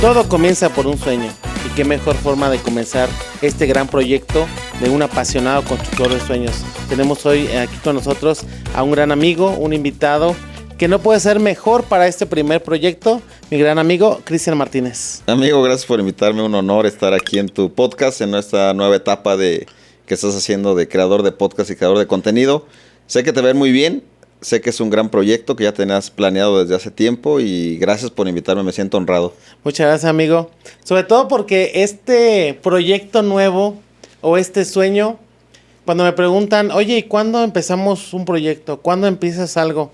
Todo comienza por un sueño, y qué mejor forma de comenzar este gran proyecto de un apasionado constructor de sueños. Tenemos hoy aquí con nosotros a un gran amigo, un invitado que no puede ser mejor para este primer proyecto, mi gran amigo Cristian Martínez. Amigo, gracias por invitarme, un honor estar aquí en tu podcast, en esta nueva etapa que estás haciendo de creador de podcast y creador de contenido. Sé que te ven muy bien. Sé que es un gran proyecto que ya tenías planeado desde hace tiempo y gracias por invitarme, me siento honrado. Muchas gracias, amigo. Sobre todo porque este proyecto nuevo o este sueño, cuando me preguntan, oye, ¿y cuándo empezamos un proyecto? ¿Cuándo empiezas algo?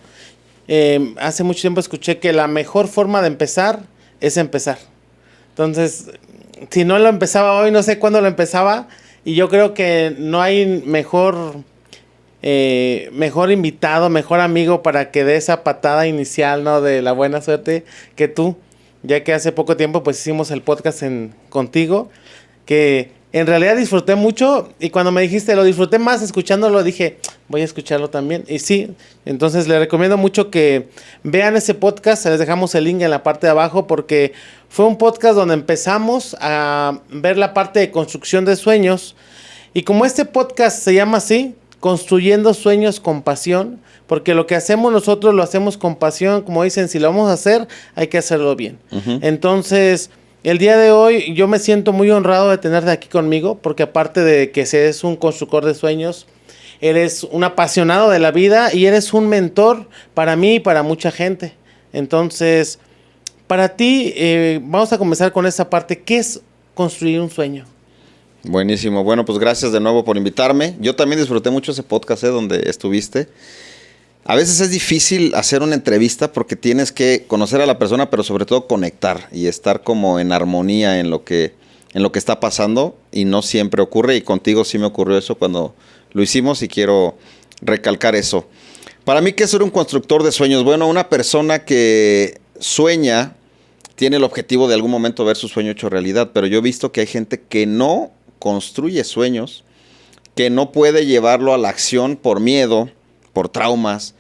Hace mucho tiempo escuché que la mejor forma de empezar es empezar. Entonces, si no lo empezaba hoy, no sé cuándo lo empezaba. Y yo creo que no hay mejor invitado, mejor amigo para que dé esa patada inicial, ¿no? De la buena suerte que tú, ya que hace poco tiempo pues hicimos el podcast contigo, que en realidad disfruté mucho y cuando me dijiste lo disfruté más escuchándolo, dije voy a escucharlo también y sí, entonces les recomiendo mucho que vean ese podcast, les dejamos el link en la parte de abajo porque fue un podcast donde empezamos a ver la parte de construcción de sueños y como este podcast se llama así, construyendo sueños con pasión, porque lo que hacemos nosotros lo hacemos con pasión, como dicen, si lo vamos a hacer, hay que hacerlo bien. Uh-huh. Entonces, el día de hoy yo me siento muy honrado de tenerte aquí conmigo, porque aparte de que seas un constructor de sueños, eres un apasionado de la vida y eres un mentor para mí y para mucha gente. Entonces, para ti, vamos a comenzar con esa parte. ¿Qué es construir un sueño? Buenísimo. Bueno, pues gracias de nuevo por invitarme. Yo también disfruté mucho ese podcast donde estuviste. A veces es difícil hacer una entrevista porque tienes que conocer a la persona, pero sobre todo conectar y estar como en armonía en lo que está pasando y no siempre ocurre y contigo sí me ocurrió eso cuando lo hicimos y quiero recalcar eso. Para mí, ¿qué es ser un constructor de sueños? Bueno, una persona que sueña tiene el objetivo de algún momento ver su sueño hecho realidad, pero yo he visto que hay gente que no construye sueños, que no puede llevarlo a la acción por miedo, por traumas,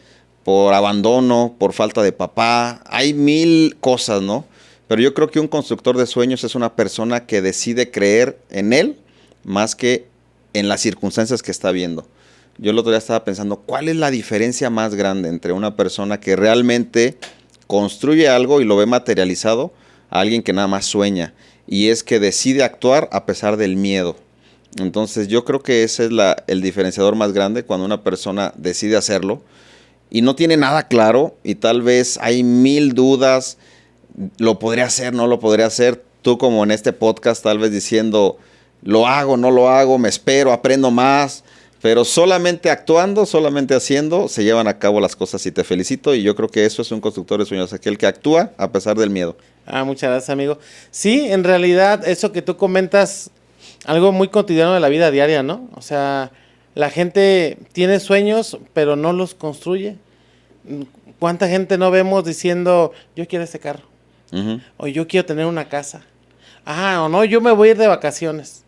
por abandono, por falta de papá. Hay mil cosas, ¿no? Pero yo creo que un constructor de sueños es una persona que decide creer en él más que en las circunstancias que está viendo. Yo el otro día estaba pensando, ¿cuál es la diferencia más grande entre una persona que realmente construye algo y lo ve materializado a alguien que nada más sueña? Y es que decide actuar a pesar del miedo. Entonces yo creo que ese es el diferenciador más grande cuando una persona decide hacerlo y no tiene nada claro y tal vez hay mil dudas, lo podría hacer, no lo podría hacer. Tú como en este podcast tal vez diciendo, lo hago, no lo hago, me espero, aprendo más. Pero solamente actuando, solamente haciendo, se llevan a cabo las cosas y te felicito. Y yo creo que eso es un constructor de sueños, aquel que actúa a pesar del miedo. Muchas gracias, amigo. Sí, en realidad, eso que tú comentas, algo muy cotidiano de la vida diaria, ¿no? O sea, la gente tiene sueños, pero no los construye. ¿Cuánta gente no vemos diciendo, yo quiero ese carro? Uh-huh. O yo quiero tener una casa. O no, yo me voy a ir de vacaciones.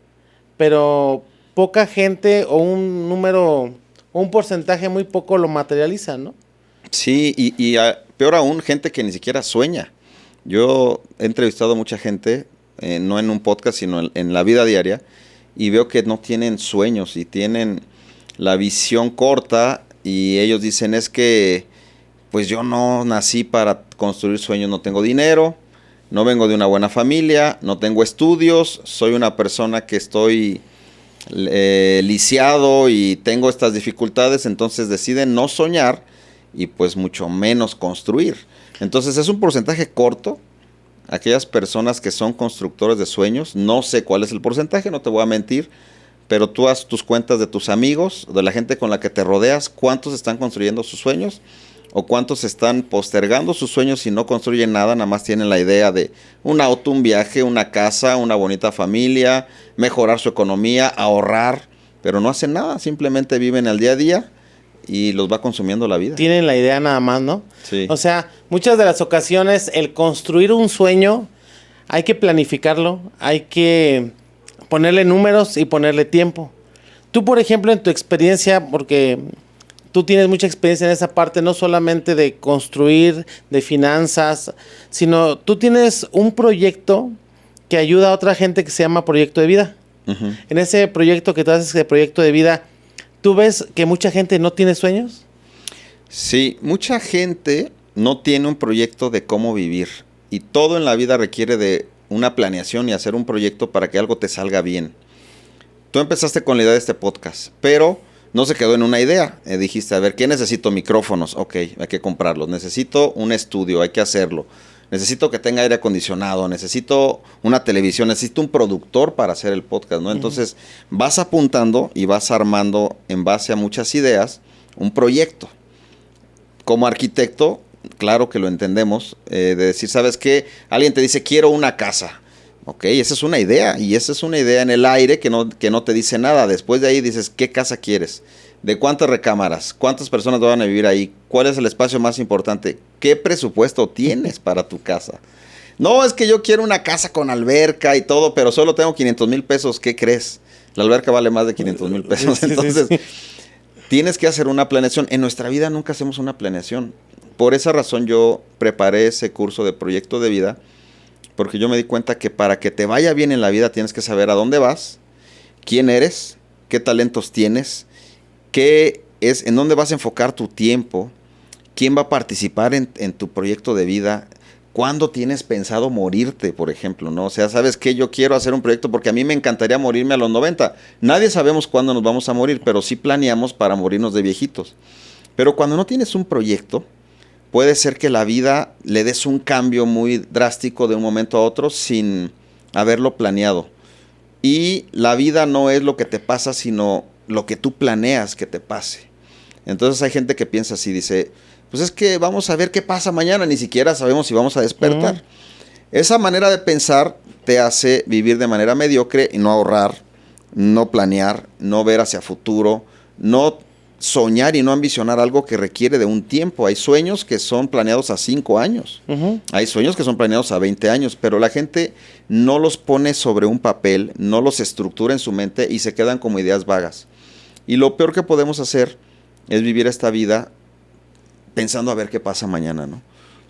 Pero poca gente o un porcentaje muy poco lo materializa, ¿no? Sí, y peor aún, gente que ni siquiera sueña. Yo he entrevistado a mucha gente, no en un podcast, sino en la vida diaria, y veo que no tienen sueños y tienen la visión corta y ellos dicen, es que pues yo no nací para construir sueños, no tengo dinero, no vengo de una buena familia, no tengo estudios, soy una persona que estoy lisiado y tengo estas dificultades, entonces deciden no soñar y pues mucho menos construir. Entonces es un porcentaje corto, aquellas personas que son constructores de sueños, no sé cuál es el porcentaje, no te voy a mentir, pero tú haz tus cuentas de tus amigos, de la gente con la que te rodeas, cuántos están construyendo sus sueños o cuántos están postergando sus sueños y no construyen nada, nada más tienen la idea de un auto, un viaje, una casa, una bonita familia, mejorar su economía, ahorrar, pero no hacen nada, simplemente viven el día a día y los va consumiendo la vida. Tienen la idea nada más, ¿no? Sí. O sea, muchas de las ocasiones el construir un sueño hay que planificarlo, hay que ponerle números y ponerle tiempo. Tú, por ejemplo, en tu experiencia, porque tú tienes mucha experiencia en esa parte, no solamente de construir, de finanzas, sino tú tienes un proyecto que ayuda a otra gente que se llama Proyecto de Vida. Ujú. En ese proyecto que tú haces de Proyecto de Vida, ¿tú ves que mucha gente no tiene sueños? Sí, mucha gente no tiene un proyecto de cómo vivir y todo en la vida requiere de una planeación y hacer un proyecto para que algo te salga bien. Tú empezaste con la idea de este podcast, pero no se quedó en una idea. Dijiste, a ver, ¿qué necesito? Micrófonos. Ok, hay que comprarlos. Necesito un estudio, hay que hacerlo. Necesito que tenga aire acondicionado, necesito una televisión, necesito un productor para hacer el podcast, ¿no? Entonces vas apuntando y vas armando en base a muchas ideas un proyecto. Como arquitecto, claro que lo entendemos, de decir, ¿sabes qué? Alguien te dice, quiero una casa. Ok, esa es una idea, y esa es una idea en el aire que no te dice nada. Después de ahí dices, ¿qué casa quieres? ¿De cuántas recámaras? ¿Cuántas personas van a vivir ahí? ¿Cuál es el espacio más importante? ¿Qué presupuesto tienes para tu casa? No, es que yo quiero una casa con alberca y todo, pero solo tengo 500,000 pesos. ¿Qué crees? La alberca vale más de 500,000 pesos. Entonces, tienes que hacer una planeación. En nuestra vida nunca hacemos una planeación. Por esa razón yo preparé ese curso de Proyecto de Vida, porque yo me di cuenta que para que te vaya bien en la vida tienes que saber a dónde vas, quién eres, qué talentos tienes, en dónde vas a enfocar tu tiempo, quién va a participar en tu proyecto de vida, cuándo tienes pensado morirte, por ejemplo, ¿no? O sea, ¿sabes qué? Yo quiero hacer un proyecto porque a mí me encantaría morirme a los 90. Nadie sabemos cuándo nos vamos a morir, pero sí planeamos para morirnos de viejitos. Pero cuando no tienes un proyecto, puede ser que la vida le des un cambio muy drástico de un momento a otro sin haberlo planeado. Y la vida no es lo que te pasa, sino lo que tú planeas que te pase. Entonces hay gente que piensa así, dice, pues es que vamos a ver qué pasa mañana, ni siquiera sabemos si vamos a despertar. Esa manera de pensar te hace vivir de manera mediocre y no ahorrar, no planear, no ver hacia futuro, no soñar y no ambicionar algo que requiere de un tiempo. Hay sueños que son planeados a 5 años, hay sueños que son planeados a 20 años, pero la gente no los pone sobre un papel, no los estructura en su mente y se quedan como ideas vagas. Y lo peor que podemos hacer es vivir esta vida pensando a ver qué pasa mañana, ¿no?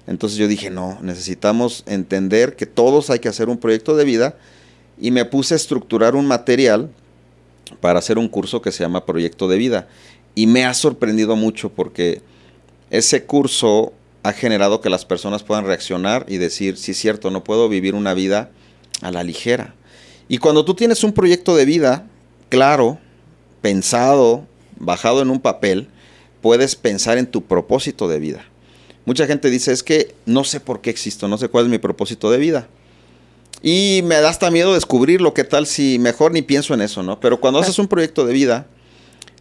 Entonces yo dije, no, necesitamos entender que todos hay que hacer un proyecto de vida, y me puse a estructurar un material para hacer un curso que se llama Proyecto de Vida. Y me ha sorprendido mucho porque ese curso ha generado que las personas puedan reaccionar y decir, sí es cierto, no puedo vivir una vida a la ligera. Y cuando tú tienes un proyecto de vida claro, pensado, bajado en un papel, puedes pensar en tu propósito de vida. Mucha gente dice, es que no sé por qué existo, no sé cuál es mi propósito de vida. Y me da hasta miedo descubrirlo, qué tal si mejor ni pienso en eso, ¿no? Pero cuando haces un proyecto de vida,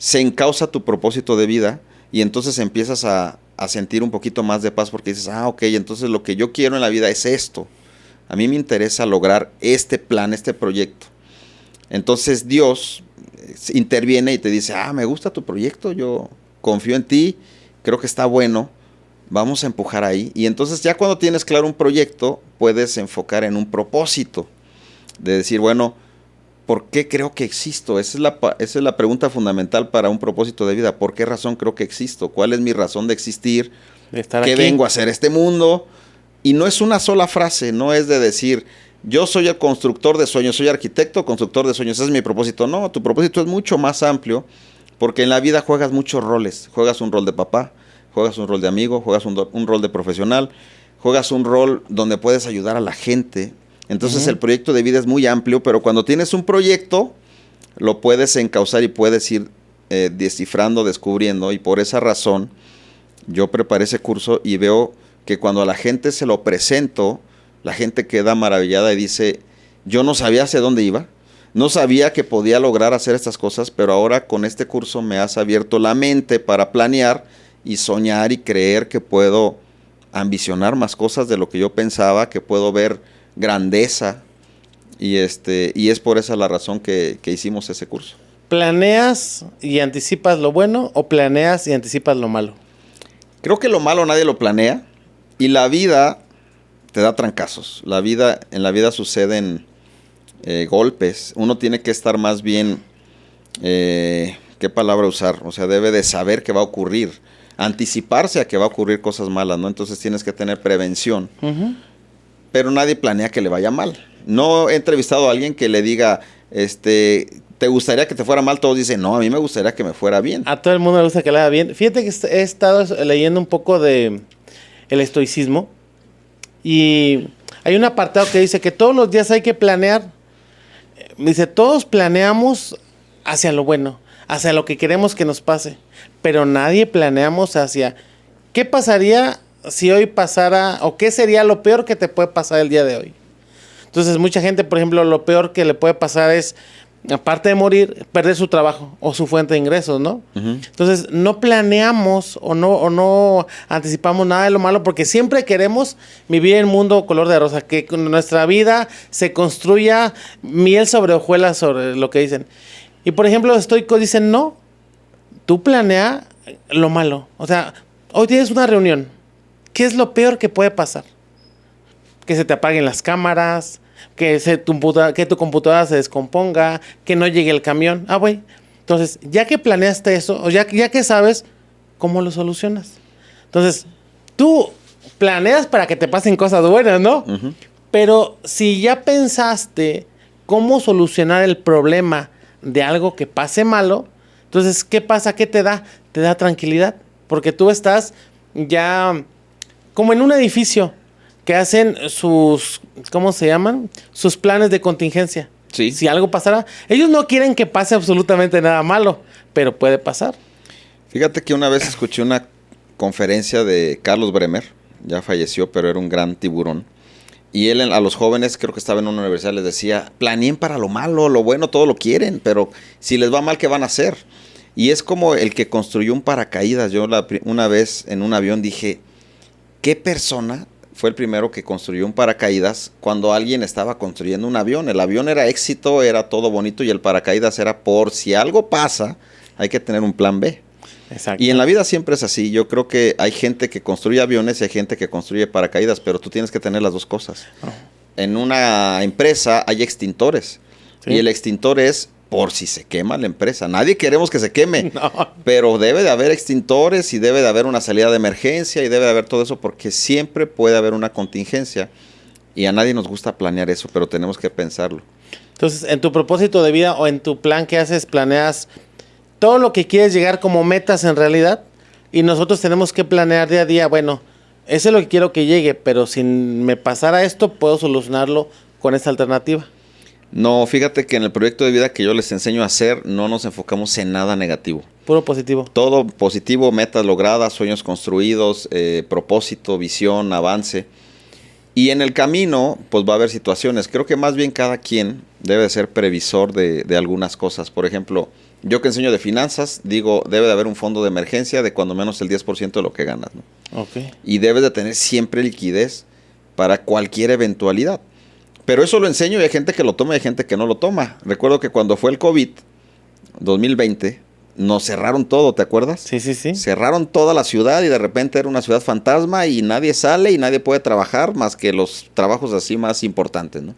se encausa tu propósito de vida y entonces empiezas a sentir un poquito más de paz porque dices, ok, entonces lo que yo quiero en la vida es esto. A mí me interesa lograr este plan, este proyecto. Entonces Dios interviene y te dice, me gusta tu proyecto, yo confío en ti, creo que está bueno, vamos a empujar ahí. Y entonces ya cuando tienes claro un proyecto, puedes enfocar en un propósito, de decir, bueno, ¿por qué creo que existo? Esa es la pregunta fundamental para un propósito de vida. ¿Por qué razón creo que existo? ¿Cuál es mi razón de existir? De estar ¿Qué aquí. vengo a hacer a este mundo? Y no es una sola frase, no es de decir, yo soy el constructor de sueños, soy arquitecto, constructor de sueños, ese es mi propósito. No, tu propósito es mucho más amplio, porque en la vida juegas muchos roles. Juegas un rol de papá, juegas un rol de amigo, juegas un rol de profesional, juegas un rol donde puedes ayudar a la gente. Entonces el proyecto de vida es muy amplio, pero cuando tienes un proyecto, lo puedes encauzar y puedes ir descifrando, descubriendo, y por esa razón yo preparé ese curso y veo que cuando a la gente se lo presento, la gente queda maravillada y dice, yo no sabía hacia dónde iba, no sabía que podía lograr hacer estas cosas, pero ahora con este curso me has abierto la mente para planear y soñar y creer que puedo ambicionar más cosas de lo que yo pensaba, que puedo ver grandeza, y es por esa la razón que hicimos ese curso. ¿Planeas y anticipas lo bueno o planeas y anticipas lo malo? Creo que lo malo nadie lo planea, y la vida te da trancazos. En la vida suceden golpes. Uno tiene que estar más bien qué palabra usar. O sea, debe de saber que va a ocurrir, anticiparse a que va a ocurrir cosas malas, ¿no? Entonces tienes que tener prevención. Pero nadie planea que le vaya mal. No he entrevistado a alguien que le diga, ¿te gustaría que te fuera mal? Todos dicen, no, a mí me gustaría que me fuera bien. A todo el mundo le gusta que le vaya bien. Fíjate que he estado leyendo un poco de el estoicismo y hay un apartado que dice que todos los días hay que planear. Dice, todos planeamos hacia lo bueno, hacia lo que queremos que nos pase, pero nadie planeamos hacia qué pasaría si hoy pasara o qué sería lo peor que te puede pasar el día de hoy. Entonces, mucha gente, por ejemplo, lo peor que le puede pasar es, aparte de morir, perder su trabajo o su fuente de ingresos, ¿no? Entonces, no planeamos o no anticipamos nada de lo malo porque siempre queremos vivir en un mundo color de rosa, que nuestra vida se construya miel sobre hojuelas, sobre lo que dicen. Y, por ejemplo, los estoicos dicen, no, tú planea lo malo. O sea, hoy tienes una reunión. ¿Qué es lo peor que puede pasar? Que se te apaguen las cámaras, que tu computadora se descomponga, que no llegue el camión. Ah, güey. Entonces, ya que planeaste eso, o ya que sabes, ¿cómo lo solucionas? Entonces, tú planeas para que te pasen cosas buenas, ¿no? Pero si ya pensaste cómo solucionar el problema de algo que pase malo, entonces, ¿qué pasa? ¿Qué te da? Te da tranquilidad. Porque tú estás ya como en un edificio que hacen sus, ¿cómo se llaman? Sus planes de contingencia. Sí. Si algo pasara, ellos no quieren que pase absolutamente nada malo, pero puede pasar. Fíjate que una vez escuché una conferencia de Carlos Bremer, ya falleció, pero era un gran tiburón. Y él a los jóvenes, creo que estaba en una universidad, les decía, planeen para lo malo, lo bueno todo lo quieren, pero si les va mal, ¿qué van a hacer? Y es como el que construyó un paracaídas. Yo una vez en un avión dije, ¿qué persona fue el primero que construyó un paracaídas cuando alguien estaba construyendo un avión? El avión era éxito, era todo bonito y el paracaídas era por si algo pasa, hay que tener un plan B. Exacto. Y en la vida siempre es así. Yo creo que hay gente que construye aviones y hay gente que construye paracaídas, pero tú tienes que tener las dos cosas. En una empresa hay extintores. ¿Sí? Y el extintor es por si se quema la empresa. Nadie queremos que se queme, pero debe de haber extintores y debe de haber una salida de emergencia y debe de haber todo eso porque siempre puede haber una contingencia y a nadie nos gusta planear eso, pero tenemos que pensarlo. Entonces, en tu propósito de vida o en tu plan que haces, planeas todo lo que quieres llegar como metas en realidad y nosotros tenemos que planear día a día, bueno, eso es lo que quiero que llegue, pero si me pasara esto, puedo solucionarlo con esta alternativa. No, fíjate que en el proyecto de vida que yo les enseño a hacer, no nos enfocamos en nada negativo. Puro positivo. Todo positivo, metas logradas, sueños construidos, propósito, visión, avance. Y en el camino, pues va a haber situaciones. Creo que más bien cada quien debe de ser previsor de algunas cosas. Por ejemplo, yo que enseño de finanzas, digo, debe de haber un fondo de emergencia de cuando menos el 10% de lo que ganas, ¿no? Okay. Y debes de tener siempre liquidez para cualquier eventualidad. Pero eso lo enseño y hay gente que lo toma y hay gente que no lo toma. Recuerdo que cuando fue el COVID, 2020, nos cerraron todo, ¿te acuerdas? Sí, sí, sí. Cerraron toda la ciudad y de repente era una ciudad fantasma y nadie sale y nadie puede trabajar más que los trabajos así más importantes, ¿no?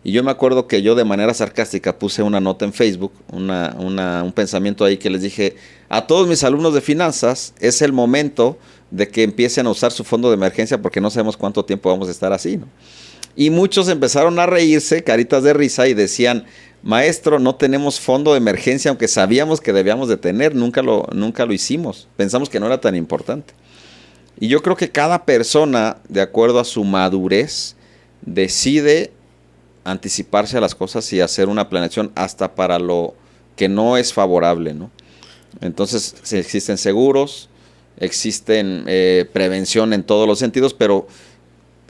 Y yo me acuerdo que yo de manera sarcástica puse una nota en Facebook, un pensamiento ahí que les dije, a todos mis alumnos de finanzas es el momento de que empiecen a usar su fondo de emergencia porque no sabemos cuánto tiempo vamos a estar así, ¿no? Y muchos empezaron a reírse, caritas de risa, y decían, maestro, no tenemos fondo de emergencia, aunque sabíamos que debíamos de tener, nunca lo hicimos. Pensamos que no era tan importante. Y yo creo que cada persona, de acuerdo a su madurez, decide anticiparse a las cosas y hacer una planeación hasta para lo que no es favorable, ¿no? Entonces, existen seguros, existen prevención en todos los sentidos, pero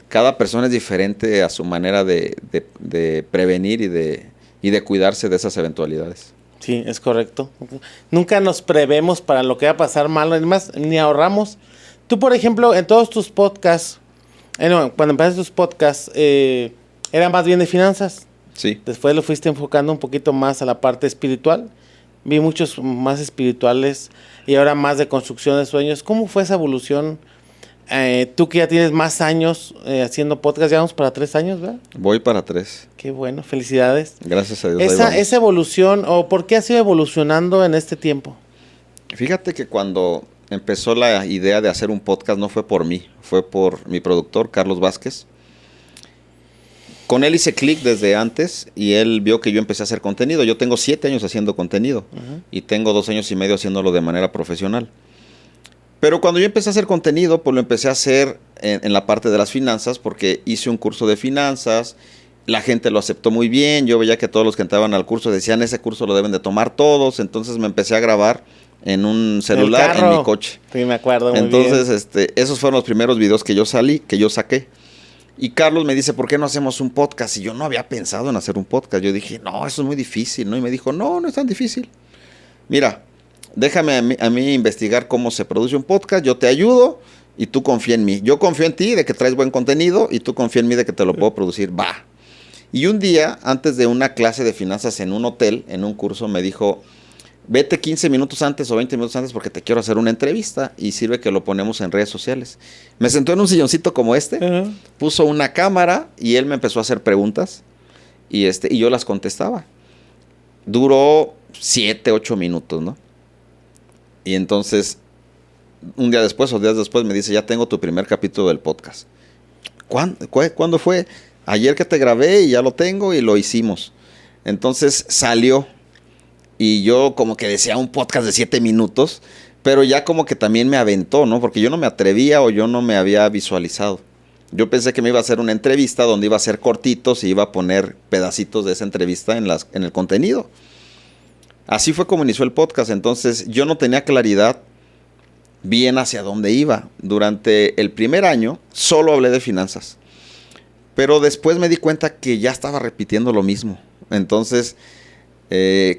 cada persona es diferente a su manera de prevenir y de cuidarse de esas eventualidades. Sí, es correcto. Nunca nos prevemos para lo que va a pasar malo, además, ni ahorramos. Tú, por ejemplo, en todos tus podcasts, cuando empezaste tus podcasts, eran más bien de finanzas. Sí. Después lo fuiste enfocando un poquito más a la parte espiritual. Vi muchos más espirituales y ahora más de construcción de sueños. ¿Cómo fue esa evolución Tú que ya tienes más años haciendo podcast, ya vamos para 3 años, ¿verdad? Voy para 3. Qué bueno, felicidades. Gracias a Dios. Ahí vamos. Esa evolución, o ¿por qué has ido evolucionando en este tiempo? Fíjate que cuando empezó la idea de hacer un podcast no fue por mí, fue por mi productor, Carlos Vázquez. Con él hice clic desde antes y él vio que yo empecé a hacer contenido. Yo tengo 7 años haciendo contenido y tengo 2 años y medio haciéndolo de manera profesional. Pero cuando yo empecé a hacer contenido, pues lo empecé a hacer en la parte de las finanzas, porque hice un curso de finanzas, la gente lo aceptó muy bien, yo veía que todos los que entraban al curso decían, ese curso lo deben de tomar todos, entonces me empecé a grabar en un celular en mi coche. Sí, me acuerdo muy entonces, bien. Esos fueron los primeros videos que yo saqué. Y Carlos me dice, ¿por qué no hacemos un podcast? Y yo no había pensado en hacer un podcast. Yo dije, no, eso es muy difícil, ¿no? Y me dijo, no es tan difícil. Mira, déjame a mí investigar cómo se produce un podcast, yo te ayudo y tú confía en mí. Yo confío en ti de que traes buen contenido y tú confía en mí de que te lo puedo producir. Va. Y un día, antes de una clase de finanzas en un hotel, en un curso, me dijo, vete 15 minutos antes o 20 minutos antes porque te quiero hacer una entrevista y sirve que lo ponemos en redes sociales. Me sentó en un silloncito como puso una cámara y él me empezó a hacer preguntas y yo las contestaba. Duró 7, 8 minutos, ¿no? Y entonces, un día después o días después me dice, ya tengo tu primer capítulo del podcast. ¿Cuándo fue? Ayer que te grabé y ya lo tengo y lo hicimos. Entonces salió y yo como que decía un podcast de 7 minutos, pero ya como que también me aventó, ¿no? Porque yo no me atrevía o yo no me había visualizado. Yo pensé que me iba a hacer una entrevista donde iba a ser cortitos y iba a poner pedacitos de esa entrevista en el contenido. Así fue como inició el podcast, entonces yo no tenía claridad bien hacia dónde iba. Durante el primer año solo hablé de finanzas, pero después me di cuenta que ya estaba repitiendo lo mismo. Entonces,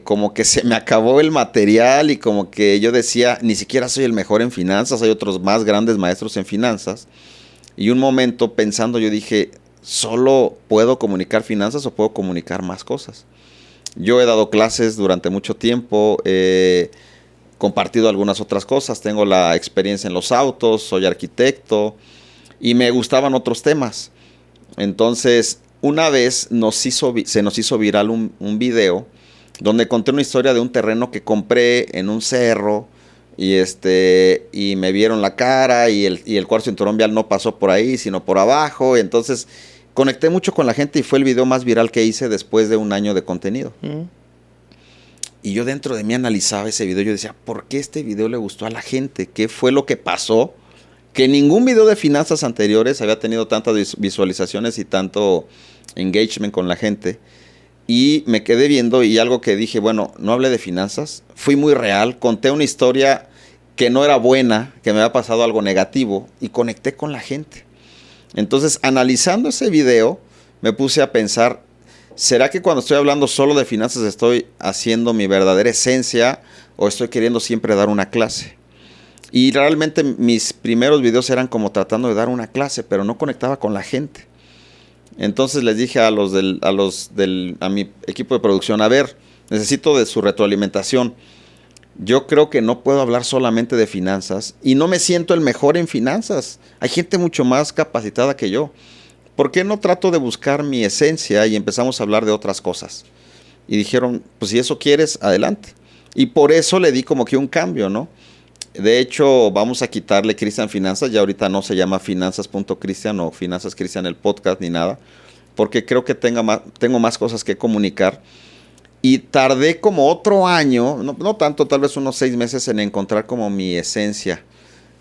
como que se me acabó el material y como que yo decía, ni siquiera soy el mejor en finanzas, hay otros más grandes maestros en finanzas. Y un momento pensando yo dije, ¿solo puedo comunicar finanzas o puedo comunicar más cosas? Yo he dado clases durante mucho tiempo, he compartido algunas otras cosas, tengo la experiencia en los autos, soy arquitecto y me gustaban otros temas. Entonces, una vez se nos hizo viral un video donde conté una historia de un terreno que compré en un cerro y me vieron la cara y el cuarzo cinturón vial no pasó por ahí, sino por abajo. Y entonces conecté mucho con la gente y fue el video más viral que hice después de un año de contenido. Y yo dentro de mí analizaba ese video. Yo decía, ¿por qué este video le gustó a la gente? ¿Qué fue lo que pasó? Que ningún video de finanzas anteriores había tenido tantas visualizaciones y tanto engagement con la gente. Y me quedé viendo y algo que dije, bueno, no hablé de finanzas. Fui muy real. Conté una historia que no era buena, que me había pasado algo negativo y conecté con la gente. Entonces, analizando ese video, me puse a pensar, ¿será que cuando estoy hablando solo de finanzas estoy haciendo mi verdadera esencia o estoy queriendo siempre dar una clase? Y realmente mis primeros videos eran como tratando de dar una clase, pero no conectaba con la gente. Entonces les dije a mi equipo de producción, a ver, necesito de su retroalimentación. Yo creo que no puedo hablar solamente de finanzas y no me siento el mejor en finanzas. Hay gente mucho más capacitada que yo. ¿Por qué no trato de buscar mi esencia y empezamos a hablar de otras cosas? Y dijeron, pues si eso quieres, adelante. Y por eso le di como que un cambio, ¿no? De hecho, vamos a quitarle Cristian Finanzas. Ya ahorita no se llama finanzas.cristian o Finanzas Cristian el podcast ni nada. Porque creo que tengo más cosas que comunicar. Y tardé como otro año, no tanto, tal vez unos 6 meses en encontrar como mi esencia.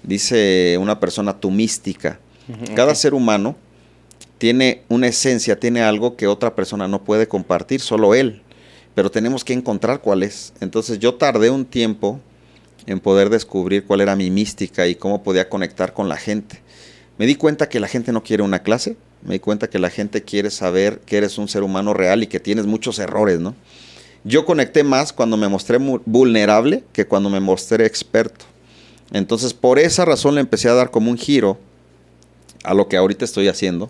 Dice una persona, tu mística. Cada ser humano tiene una esencia, tiene algo que otra persona no puede compartir, solo él. Pero tenemos que encontrar cuál es. Entonces yo tardé un tiempo en poder descubrir cuál era mi mística y cómo podía conectar con la gente. Me di cuenta que la gente no quiere una clase. Me di cuenta que la gente quiere saber que eres un ser humano real y que tienes muchos errores, ¿no? Yo conecté más cuando me mostré vulnerable que cuando me mostré experto. Entonces, por esa razón le empecé a dar como un giro a lo que ahorita estoy haciendo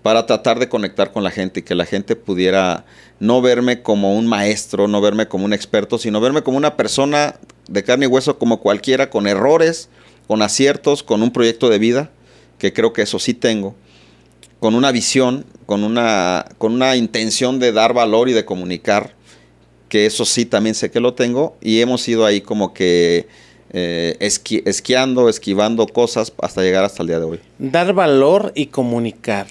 para tratar de conectar con la gente y que la gente pudiera no verme como un maestro, no verme como un experto, sino verme como una persona de carne y hueso como cualquiera, con errores, con aciertos, con un proyecto de vida, que creo que eso sí tengo, con una visión, con una intención de dar valor y de comunicar, que eso sí también sé que lo tengo, y hemos ido ahí como que esquivando cosas hasta llegar hasta el día de hoy. Dar valor y comunicar.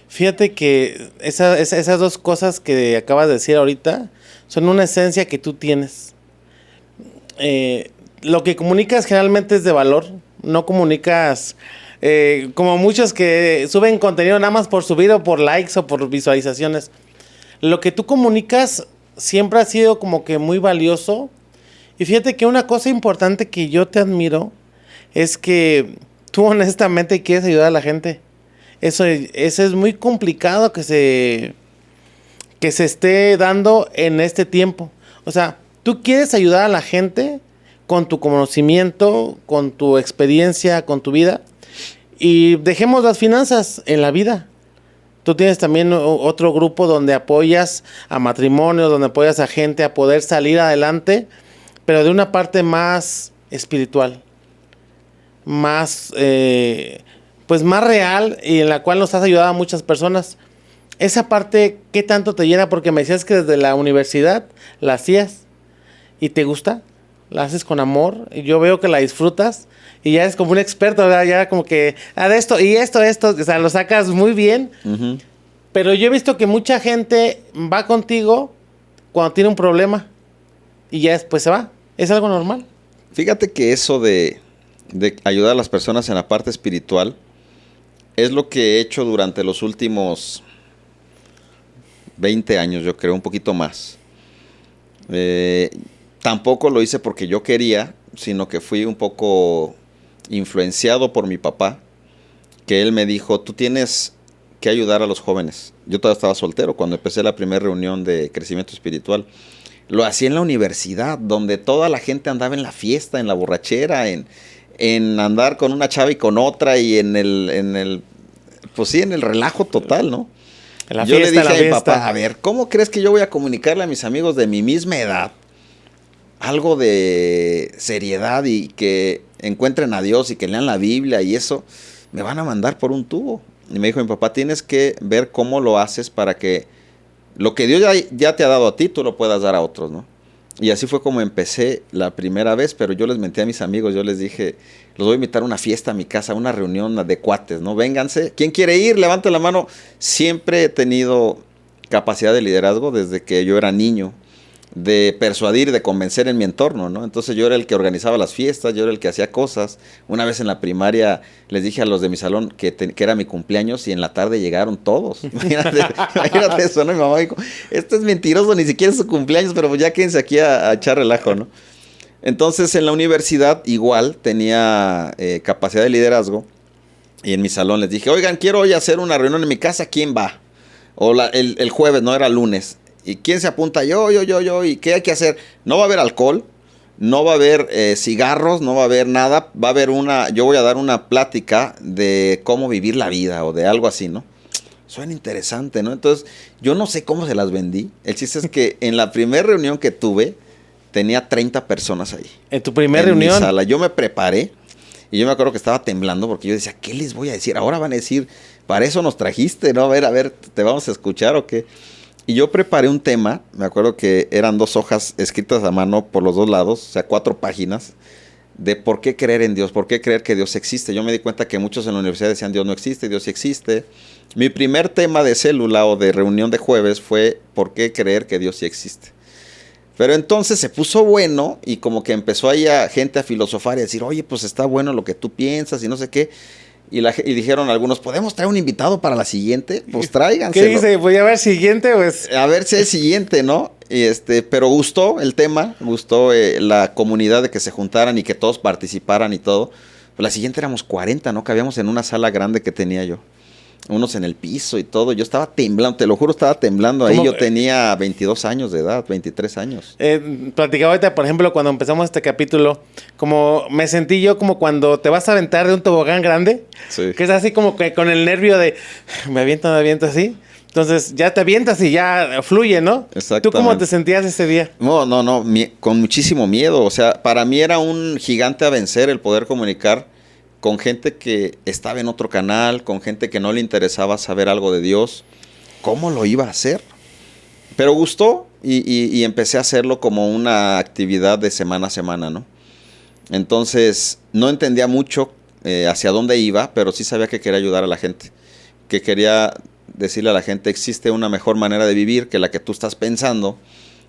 Fíjate que esas dos cosas que acabas de decir ahorita son una esencia que tú tienes. Lo que comunicas generalmente es de valor, no comunicas como muchos que suben contenido nada más por subir o por likes o por visualizaciones. Lo que tú comunicas siempre ha sido como que muy valioso. Y fíjate que una cosa importante que yo te admiro es que tú honestamente quieres ayudar a la gente. Eso es muy complicado que se esté dando en este tiempo. O sea, tú quieres ayudar a la gente con tu conocimiento, con tu experiencia, con tu vida. Y dejemos las finanzas en la vida. Tú tienes también otro grupo donde apoyas a matrimonios, donde apoyas a gente a poder salir adelante, pero de una parte más espiritual, más, pues más real, y en la cual nos has ayudado a muchas personas. Esa parte, ¿qué tanto te llena? Porque me decías que desde la universidad la hacías y te gusta, la haces con amor, y yo veo que la disfrutas y ya eres como un experto, ¿verdad? Ya como que, de esto y esto, o sea, lo sacas muy bien. Uh-huh. Pero yo he visto que mucha gente va contigo cuando tiene un problema y ya después se va. ¿Es algo normal? Fíjate que eso de ayudar a las personas en la parte espiritual es lo que he hecho durante los últimos 20 años, yo creo, un poquito más. Tampoco lo hice porque yo quería, sino que fui un poco influenciado por mi papá, que él me dijo, tú tienes que ayudar a los jóvenes. Yo todavía estaba soltero cuando empecé la primera reunión de crecimiento espiritual. Lo hacía en la universidad, donde toda la gente andaba en la fiesta, en la borrachera, en andar con una chava y con otra, y en el relajo total, ¿no? Yo le dije a mi papá, a ver, ¿cómo crees que yo voy a comunicarle a mis amigos de mi misma edad algo de seriedad y que encuentren a Dios y que lean la Biblia y eso? Me van a mandar por un tubo. Y me dijo mi papá, tienes que ver cómo lo haces para que lo que Dios ya te ha dado a ti, tú lo puedas dar a otros, ¿no? Y así fue como empecé la primera vez, pero yo les menté a mis amigos, yo les dije, los voy a invitar a una fiesta a mi casa, a una reunión de cuates, ¿no? Vénganse, ¿quién quiere ir? Levante la mano. Siempre he tenido capacidad de liderazgo desde que yo era niño, de persuadir, de convencer en mi entorno, ¿no? Entonces yo era el que organizaba las fiestas, yo era el que hacía cosas. Una vez en la primaria les dije a los de mi salón que era mi cumpleaños y en la tarde llegaron todos. Imagínate eso, ¿no? Mi mamá dijo, esto es mentiroso, ni siquiera es su cumpleaños, pero ya quédense aquí a echar relajo, ¿no? Entonces en la universidad igual tenía capacidad de liderazgo y en mi salón les dije, oigan, quiero hoy hacer una reunión en mi casa, ¿quién va? O el jueves, no era lunes. ¿Y quién se apunta? Yo. ¿Y qué hay que hacer? No va a haber alcohol, no va a haber cigarros, no va a haber nada. Va a haber yo voy a dar una plática de cómo vivir la vida o de algo así, ¿no? Suena interesante, ¿no? Entonces, yo no sé cómo se las vendí. El chiste es que en la primera reunión que tuve, tenía 30 personas ahí. ¿En tu primera reunión? En mi sala. Yo me preparé y yo me acuerdo que estaba temblando porque yo decía, ¿qué les voy a decir? Ahora van a decir, para eso nos trajiste, ¿no? A ver, ¿te vamos a escuchar o qué? Y yo preparé un tema, me acuerdo que eran 2 hojas escritas a mano por los 2 lados, o sea, 4 páginas, de por qué creer en Dios, por qué creer que Dios existe. Yo me di cuenta que muchos en la universidad decían Dios no existe, Dios sí existe. Mi primer tema de célula o de reunión de jueves fue por qué creer que Dios sí existe. Pero entonces se puso bueno y como que empezó ahí gente a filosofar y a decir, oye, pues está bueno lo que tú piensas y no sé qué. Y dijeron algunos, ¿podemos traer un invitado para la siguiente? Pues tráiganse. ¿Qué dice? Voy a ver siguiente, pues. A ver si es siguiente, ¿no? Pero gustó el tema, gustó la comunidad de que se juntaran y que todos participaran y todo. Pues la siguiente éramos 40, ¿no? Cabíamos en una sala grande que tenía yo. Unos en el piso y todo. Yo estaba temblando, te lo juro, estaba temblando ahí. Yo tenía 22 años de edad, 23 años. Platicaba ahorita, por ejemplo, cuando empezamos este capítulo, como me sentí yo como cuando te vas a aventar de un tobogán grande. Sí. Que es así como que con el nervio de, me aviento así. Entonces ya te avientas y ya fluye, ¿no? Exactamente. ¿Tú cómo te sentías ese día? No, con muchísimo miedo. O sea, para mí era un gigante a vencer el poder comunicar con gente que estaba en otro canal, con gente que no le interesaba saber algo de Dios. ¿Cómo lo iba a hacer? Pero gustó y empecé a hacerlo como una actividad de semana a semana, ¿no? Entonces, no entendía mucho hacia dónde iba, pero sí sabía que quería ayudar a la gente, que quería decirle a la gente, existe una mejor manera de vivir que la que tú estás pensando,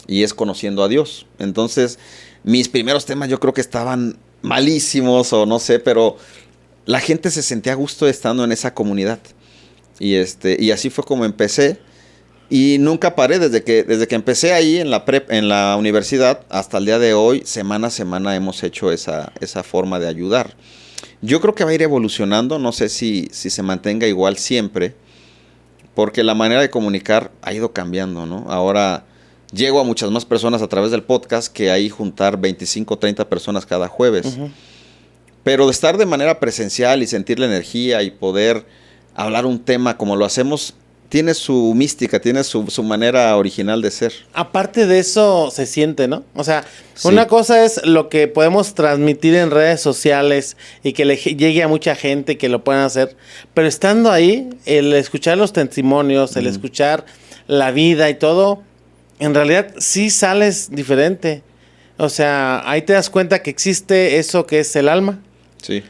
y es conociendo a Dios. Entonces, mis primeros temas yo creo que estaban malísimos o no sé, pero la gente se sentía a gusto estando en esa comunidad. Y así fue como empecé. Y nunca paré desde que empecé ahí en la universidad hasta el día de hoy, semana a semana hemos hecho esa forma de ayudar. Yo creo que va a ir evolucionando, no sé si se mantenga igual siempre, porque la manera de comunicar ha ido cambiando, ¿no? Ahora llego a muchas más personas a través del podcast que ahí juntar 25 o 30 personas cada jueves. Uh-huh. Pero de estar de manera presencial y sentir la energía y poder hablar un tema como lo hacemos, tiene su mística, tiene su manera original de ser. Aparte de eso, se siente, ¿no? O sea, sí. Una cosa es lo que podemos transmitir en redes sociales y que le llegue a mucha gente que lo puedan hacer. Pero estando ahí, el escuchar los testimonios, el escuchar la vida y todo, en realidad sí sales diferente. O sea, ahí te das cuenta que existe eso que es el alma. Sí.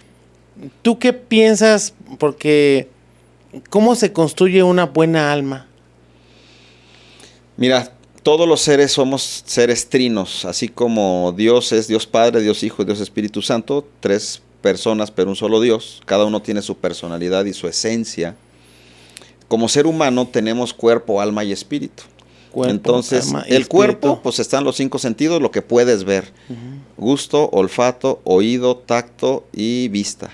¿Tú qué piensas? Porque ¿cómo se construye una buena alma? Mira, todos los seres somos seres trinos, así como Dios es Dios Padre, Dios Hijo y Dios Espíritu Santo, 3 personas pero un solo Dios, cada uno tiene su personalidad y su esencia. Como ser humano tenemos cuerpo, alma y espíritu. Entonces, el cuerpo, pues están los 5 sentidos, lo que puedes ver. Gusto, olfato, oído, tacto y vista.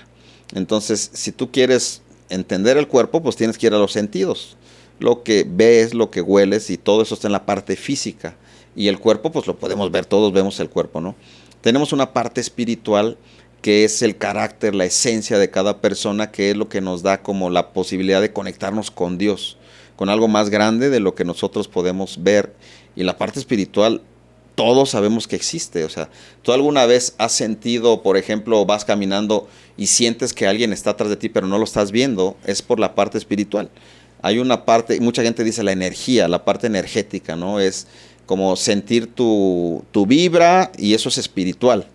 Entonces, si tú quieres entender el cuerpo, pues tienes que ir a los sentidos. Lo que ves, lo que hueles y todo eso está en la parte física. Y el cuerpo, pues lo podemos ver, todos vemos el cuerpo, ¿no? Tenemos una parte espiritual que es el carácter, la esencia de cada persona, que es lo que nos da como la posibilidad de conectarnos con Dios, con algo más grande de lo que nosotros podemos ver. Y la parte espiritual, todos sabemos que existe. O sea, ¿tú alguna vez has sentido, por ejemplo, vas caminando y sientes que alguien está atrás de ti, pero no lo estás viendo? Es por la parte espiritual. Hay una parte, mucha gente dice la energía, la parte energética, ¿no? Es como sentir tu vibra, y eso es espiritual.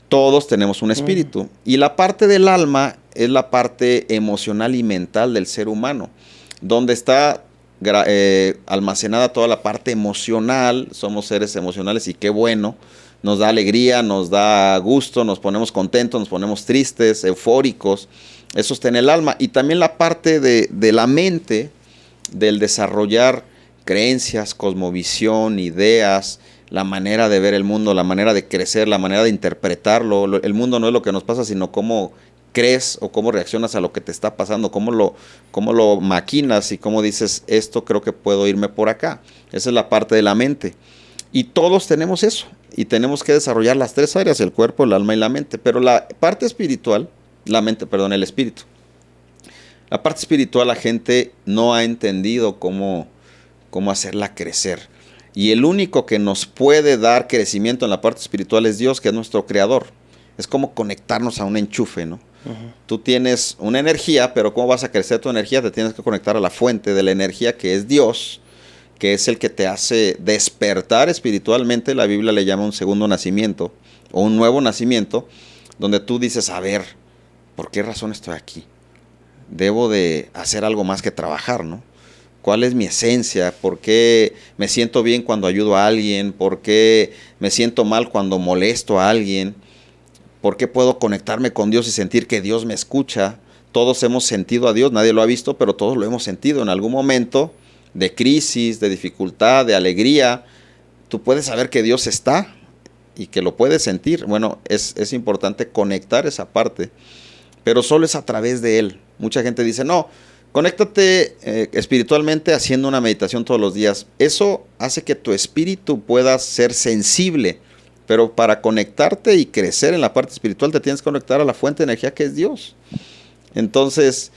Todos tenemos un espíritu. Y la parte del alma es la parte emocional y mental del ser humano, donde está almacenada toda la parte emocional. Somos seres emocionales y qué bueno, nos da alegría, nos da gusto, nos ponemos contentos, nos ponemos tristes, eufóricos. Eso está en el alma. Y también la parte de la mente, del desarrollar creencias, cosmovisión, ideas, la manera de ver el mundo, la manera de crecer, la manera de interpretarlo. El mundo no es lo que nos pasa, sino cómo crees o cómo reaccionas a lo que te está pasando, cómo lo maquinas y cómo dices, esto creo que puedo irme por acá. Esa es la parte de la mente. Y todos tenemos eso. Y tenemos que desarrollar las 3 áreas, el cuerpo, el alma y la mente. Pero la parte espiritual, el espíritu. La parte espiritual, la gente no ha entendido cómo hacerla crecer. Y el único que nos puede dar crecimiento en la parte espiritual es Dios, que es nuestro creador. Es como conectarnos a un enchufe, ¿no? Uh-huh. Tú tienes una energía, pero ¿cómo vas a crecer tu energía? Te tienes que conectar a la fuente de la energía, que es Dios, que es el que te hace despertar espiritualmente. La Biblia le llama un segundo nacimiento o un nuevo nacimiento, donde tú dices, a ver, ¿por qué razón estoy aquí? Debo de hacer algo más que trabajar, ¿no? ¿Cuál es mi esencia? ¿Por qué me siento bien cuando ayudo a alguien? ¿Por qué me siento mal cuando molesto a alguien? ¿Por qué puedo conectarme con Dios y sentir que Dios me escucha? Todos hemos sentido a Dios, nadie lo ha visto, pero todos lo hemos sentido en algún momento de crisis, de dificultad, de alegría. Tú puedes saber que Dios está y que lo puedes sentir. Bueno, es importante conectar esa parte, pero solo es a través de Él. Mucha gente dice, no, conéctate espiritualmente haciendo una meditación todos los días. Eso hace que tu espíritu pueda ser sensible, pero para conectarte y crecer en la parte espiritual te tienes que conectar a la fuente de energía que es Dios. Entonces,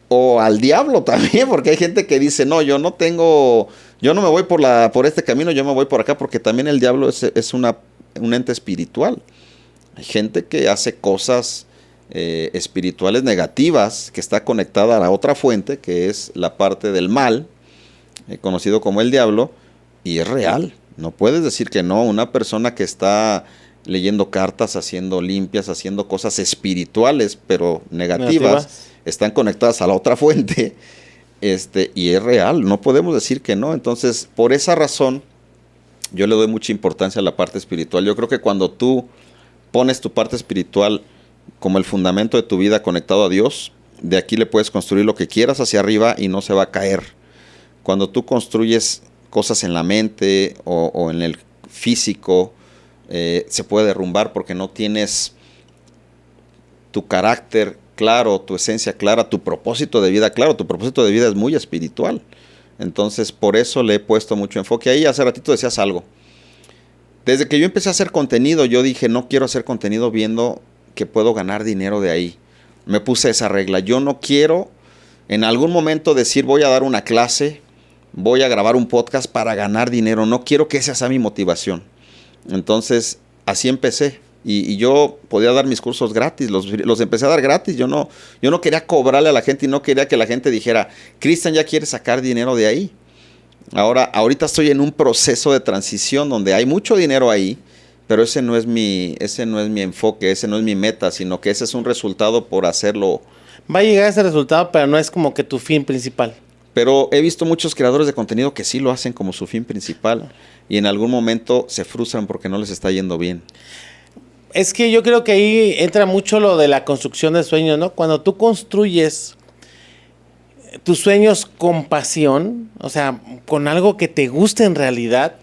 o al diablo también, porque hay gente que dice, no, yo no me voy por este camino, yo me voy por acá, porque también el diablo es un ente espiritual. Hay gente que hace cosas espirituales negativas, que está conectada a la otra fuente, que es la parte del mal, conocido como el diablo, y es real. No puedes decir que no. Una persona que está leyendo cartas, haciendo limpias, haciendo cosas espirituales, pero negativas, están conectadas a la otra fuente, y es real. No podemos decir que no. Entonces, por esa razón, yo le doy mucha importancia a la parte espiritual. Yo creo que cuando tú pones tu parte espiritual como el fundamento de tu vida conectado a Dios, de aquí le puedes construir lo que quieras hacia arriba y no se va a caer. Cuando tú construyes cosas en la mente o en el físico, se puede derrumbar porque no tienes tu carácter claro, tu esencia clara, tu propósito de vida claro. Tu propósito de vida es muy espiritual. Entonces, por eso le he puesto mucho enfoque ahí. Hace ratito decías algo. Desde que yo empecé a hacer contenido, yo dije, no quiero hacer contenido viendo que puedo ganar dinero de ahí. Me puse esa regla. Yo no quiero en algún momento decir, voy a dar una clase, voy a grabar un podcast para ganar dinero. No quiero que esa sea mi motivación. Entonces, así empecé. Y yo podía dar mis cursos gratis, los empecé a dar gratis. Yo no quería cobrarle a la gente y no quería que la gente dijera, Cristian ya quiere sacar dinero de ahí. Ahorita estoy en un proceso de transición donde hay mucho dinero ahí, pero ese no es mi enfoque, ese no es mi meta, sino que ese es un resultado por hacerlo. Va a llegar a ese resultado, pero no es como que tu fin principal. Pero he visto muchos creadores de contenido que sí lo hacen como su fin principal y en algún momento se frustran porque no les está yendo bien. Es que yo creo que ahí entra mucho lo de la construcción de sueños, ¿no? Cuando tú construyes tus sueños con pasión, o sea, con algo que te guste en realidad,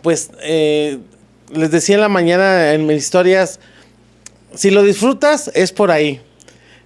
pues les decía en la mañana en mis historias, si lo disfrutas es por ahí.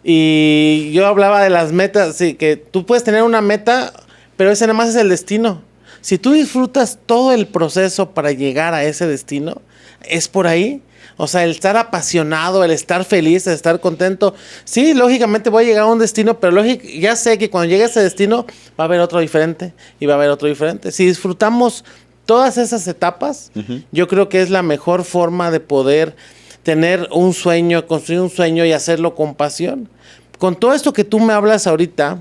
Y yo hablaba de las metas, sí, que tú puedes tener una meta, pero ese nada más es el destino. Si tú disfrutas todo el proceso para llegar a ese destino, es por ahí. O sea, el estar apasionado, el estar feliz, el estar contento. Sí, lógicamente voy a llegar a un destino, pero ya sé que cuando llegue a ese destino va a haber otro diferente y va a haber otro diferente. Si disfrutamos todas esas etapas, yo creo que es la mejor forma de poder tener un sueño, construir un sueño y hacerlo con pasión. Con todo esto que tú me hablas ahorita,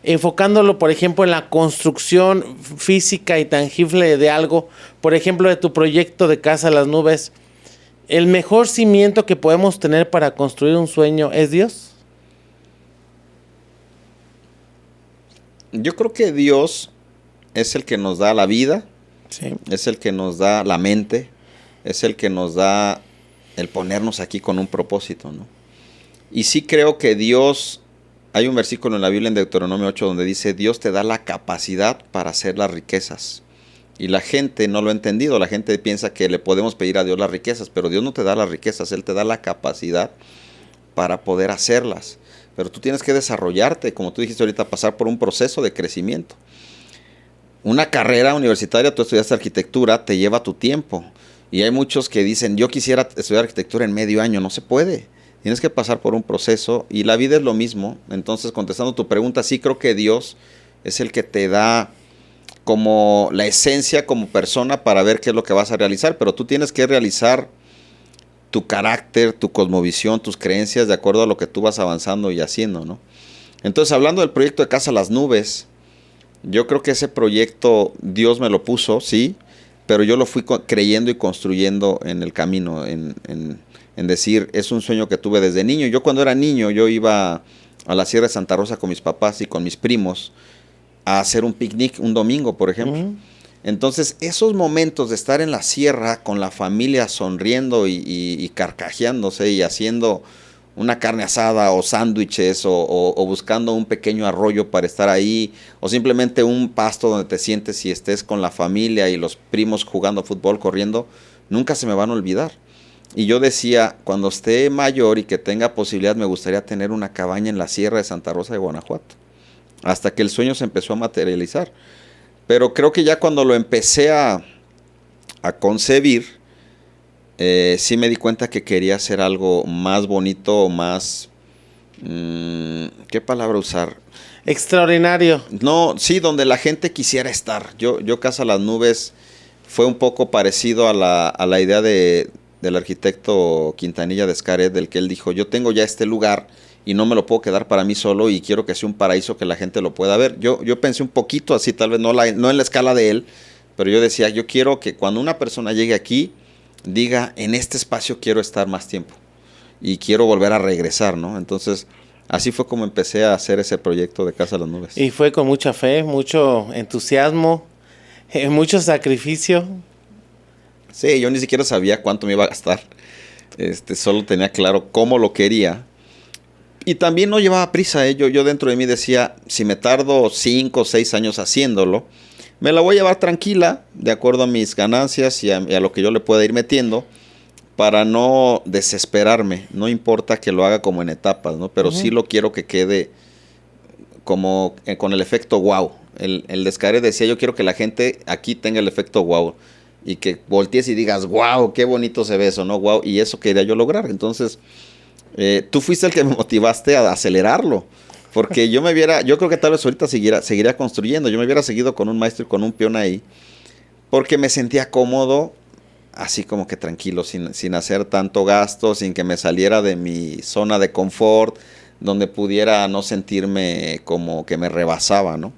enfocándolo, por ejemplo, en la construcción física y tangible de algo, por ejemplo, de tu proyecto de Casa a las Nubes, ¿el mejor cimiento que podemos tener para construir un sueño es Dios? Yo creo que Dios es el que nos da la vida, sí, es el que nos da la mente, es el que nos da el ponernos aquí con un propósito, ¿no? Y sí creo que Dios, hay un versículo en la Biblia en Deuteronomio 8 donde dice, Dios te da la capacidad para hacer las riquezas. Y la gente no lo ha entendido, la gente piensa que le podemos pedir a Dios las riquezas, pero Dios no te da las riquezas, Él te da la capacidad para poder hacerlas. Pero tú tienes que desarrollarte, como tú dijiste ahorita, pasar por un proceso de crecimiento. Una carrera universitaria, tú estudiaste arquitectura, te lleva tu tiempo. Y hay muchos que dicen, yo quisiera estudiar arquitectura en medio año, no se puede. Tienes que pasar por un proceso y la vida es lo mismo. Entonces, contestando tu pregunta, sí creo que Dios es el que te da como la esencia como persona para ver qué es lo que vas a realizar, pero tú tienes que realizar tu carácter, tu cosmovisión, tus creencias de acuerdo a lo que tú vas avanzando y haciendo, ¿no? Entonces, hablando del proyecto de Casa a las Nubes, yo creo que ese proyecto Dios me lo puso, sí, pero yo lo fui creyendo y construyendo en el camino, en decir, es un sueño que tuve desde niño. Yo cuando era niño, yo iba a la Sierra de Santa Rosa con mis papás y con mis primos a hacer un picnic un domingo, por ejemplo. Entonces, esos momentos de estar en la sierra con la familia sonriendo y carcajeándose y haciendo una carne asada o sándwiches o buscando un pequeño arroyo para estar ahí o simplemente un pasto donde te sientes y estés con la familia y los primos jugando fútbol, corriendo, nunca se me van a olvidar. Y yo decía, cuando esté mayor y que tenga posibilidad, me gustaría tener una cabaña en la Sierra de Santa Rosa de Guanajuato. Hasta que el sueño se empezó a materializar. Pero creo que ya cuando lo empecé a concebir, sí me di cuenta que quería hacer algo más bonito, más... ¿qué palabra usar? Extraordinario. No, sí, donde la gente quisiera estar. Yo Casa a las Nubes fue un poco parecido a la idea de del arquitecto Quintanilla de Xcaret, del que él dijo, yo tengo ya este lugar y no me lo puedo quedar para mí solo y quiero que sea un paraíso que la gente lo pueda ver. Yo pensé un poquito así, tal vez no en la escala de él, pero yo decía, yo quiero que cuando una persona llegue aquí, diga, en este espacio quiero estar más tiempo y quiero volver a regresar, ¿no? Entonces, así fue como empecé a hacer ese proyecto de Casa de las Nubes. Y fue con mucha fe, mucho entusiasmo, mucho sacrificio. Sí, yo ni siquiera sabía cuánto me iba a gastar. Solo tenía claro cómo lo quería. Y también no llevaba prisa, ¿eh? Yo dentro de mí decía, si me tardo 5 o 6 años haciéndolo, me la voy a llevar tranquila, de acuerdo a mis ganancias y a lo que yo le pueda ir metiendo, para no desesperarme. No importa que lo haga como en etapas, ¿no? Pero sí lo quiero que quede como con el efecto wow. El de Xcaret decía, yo quiero que la gente aquí tenga el efecto wow. Y que voltees y digas, wow, qué bonito se ve eso, ¿no? Wow, y eso quería yo lograr. Entonces, tú fuiste el que me motivaste a acelerarlo. Porque yo creo que tal vez ahorita seguiría construyendo. Yo me hubiera seguido con un maestro y con un peón ahí. Porque me sentía cómodo, así como que tranquilo, sin hacer tanto gasto, sin que me saliera de mi zona de confort, donde pudiera no sentirme como que me rebasaba, ¿no?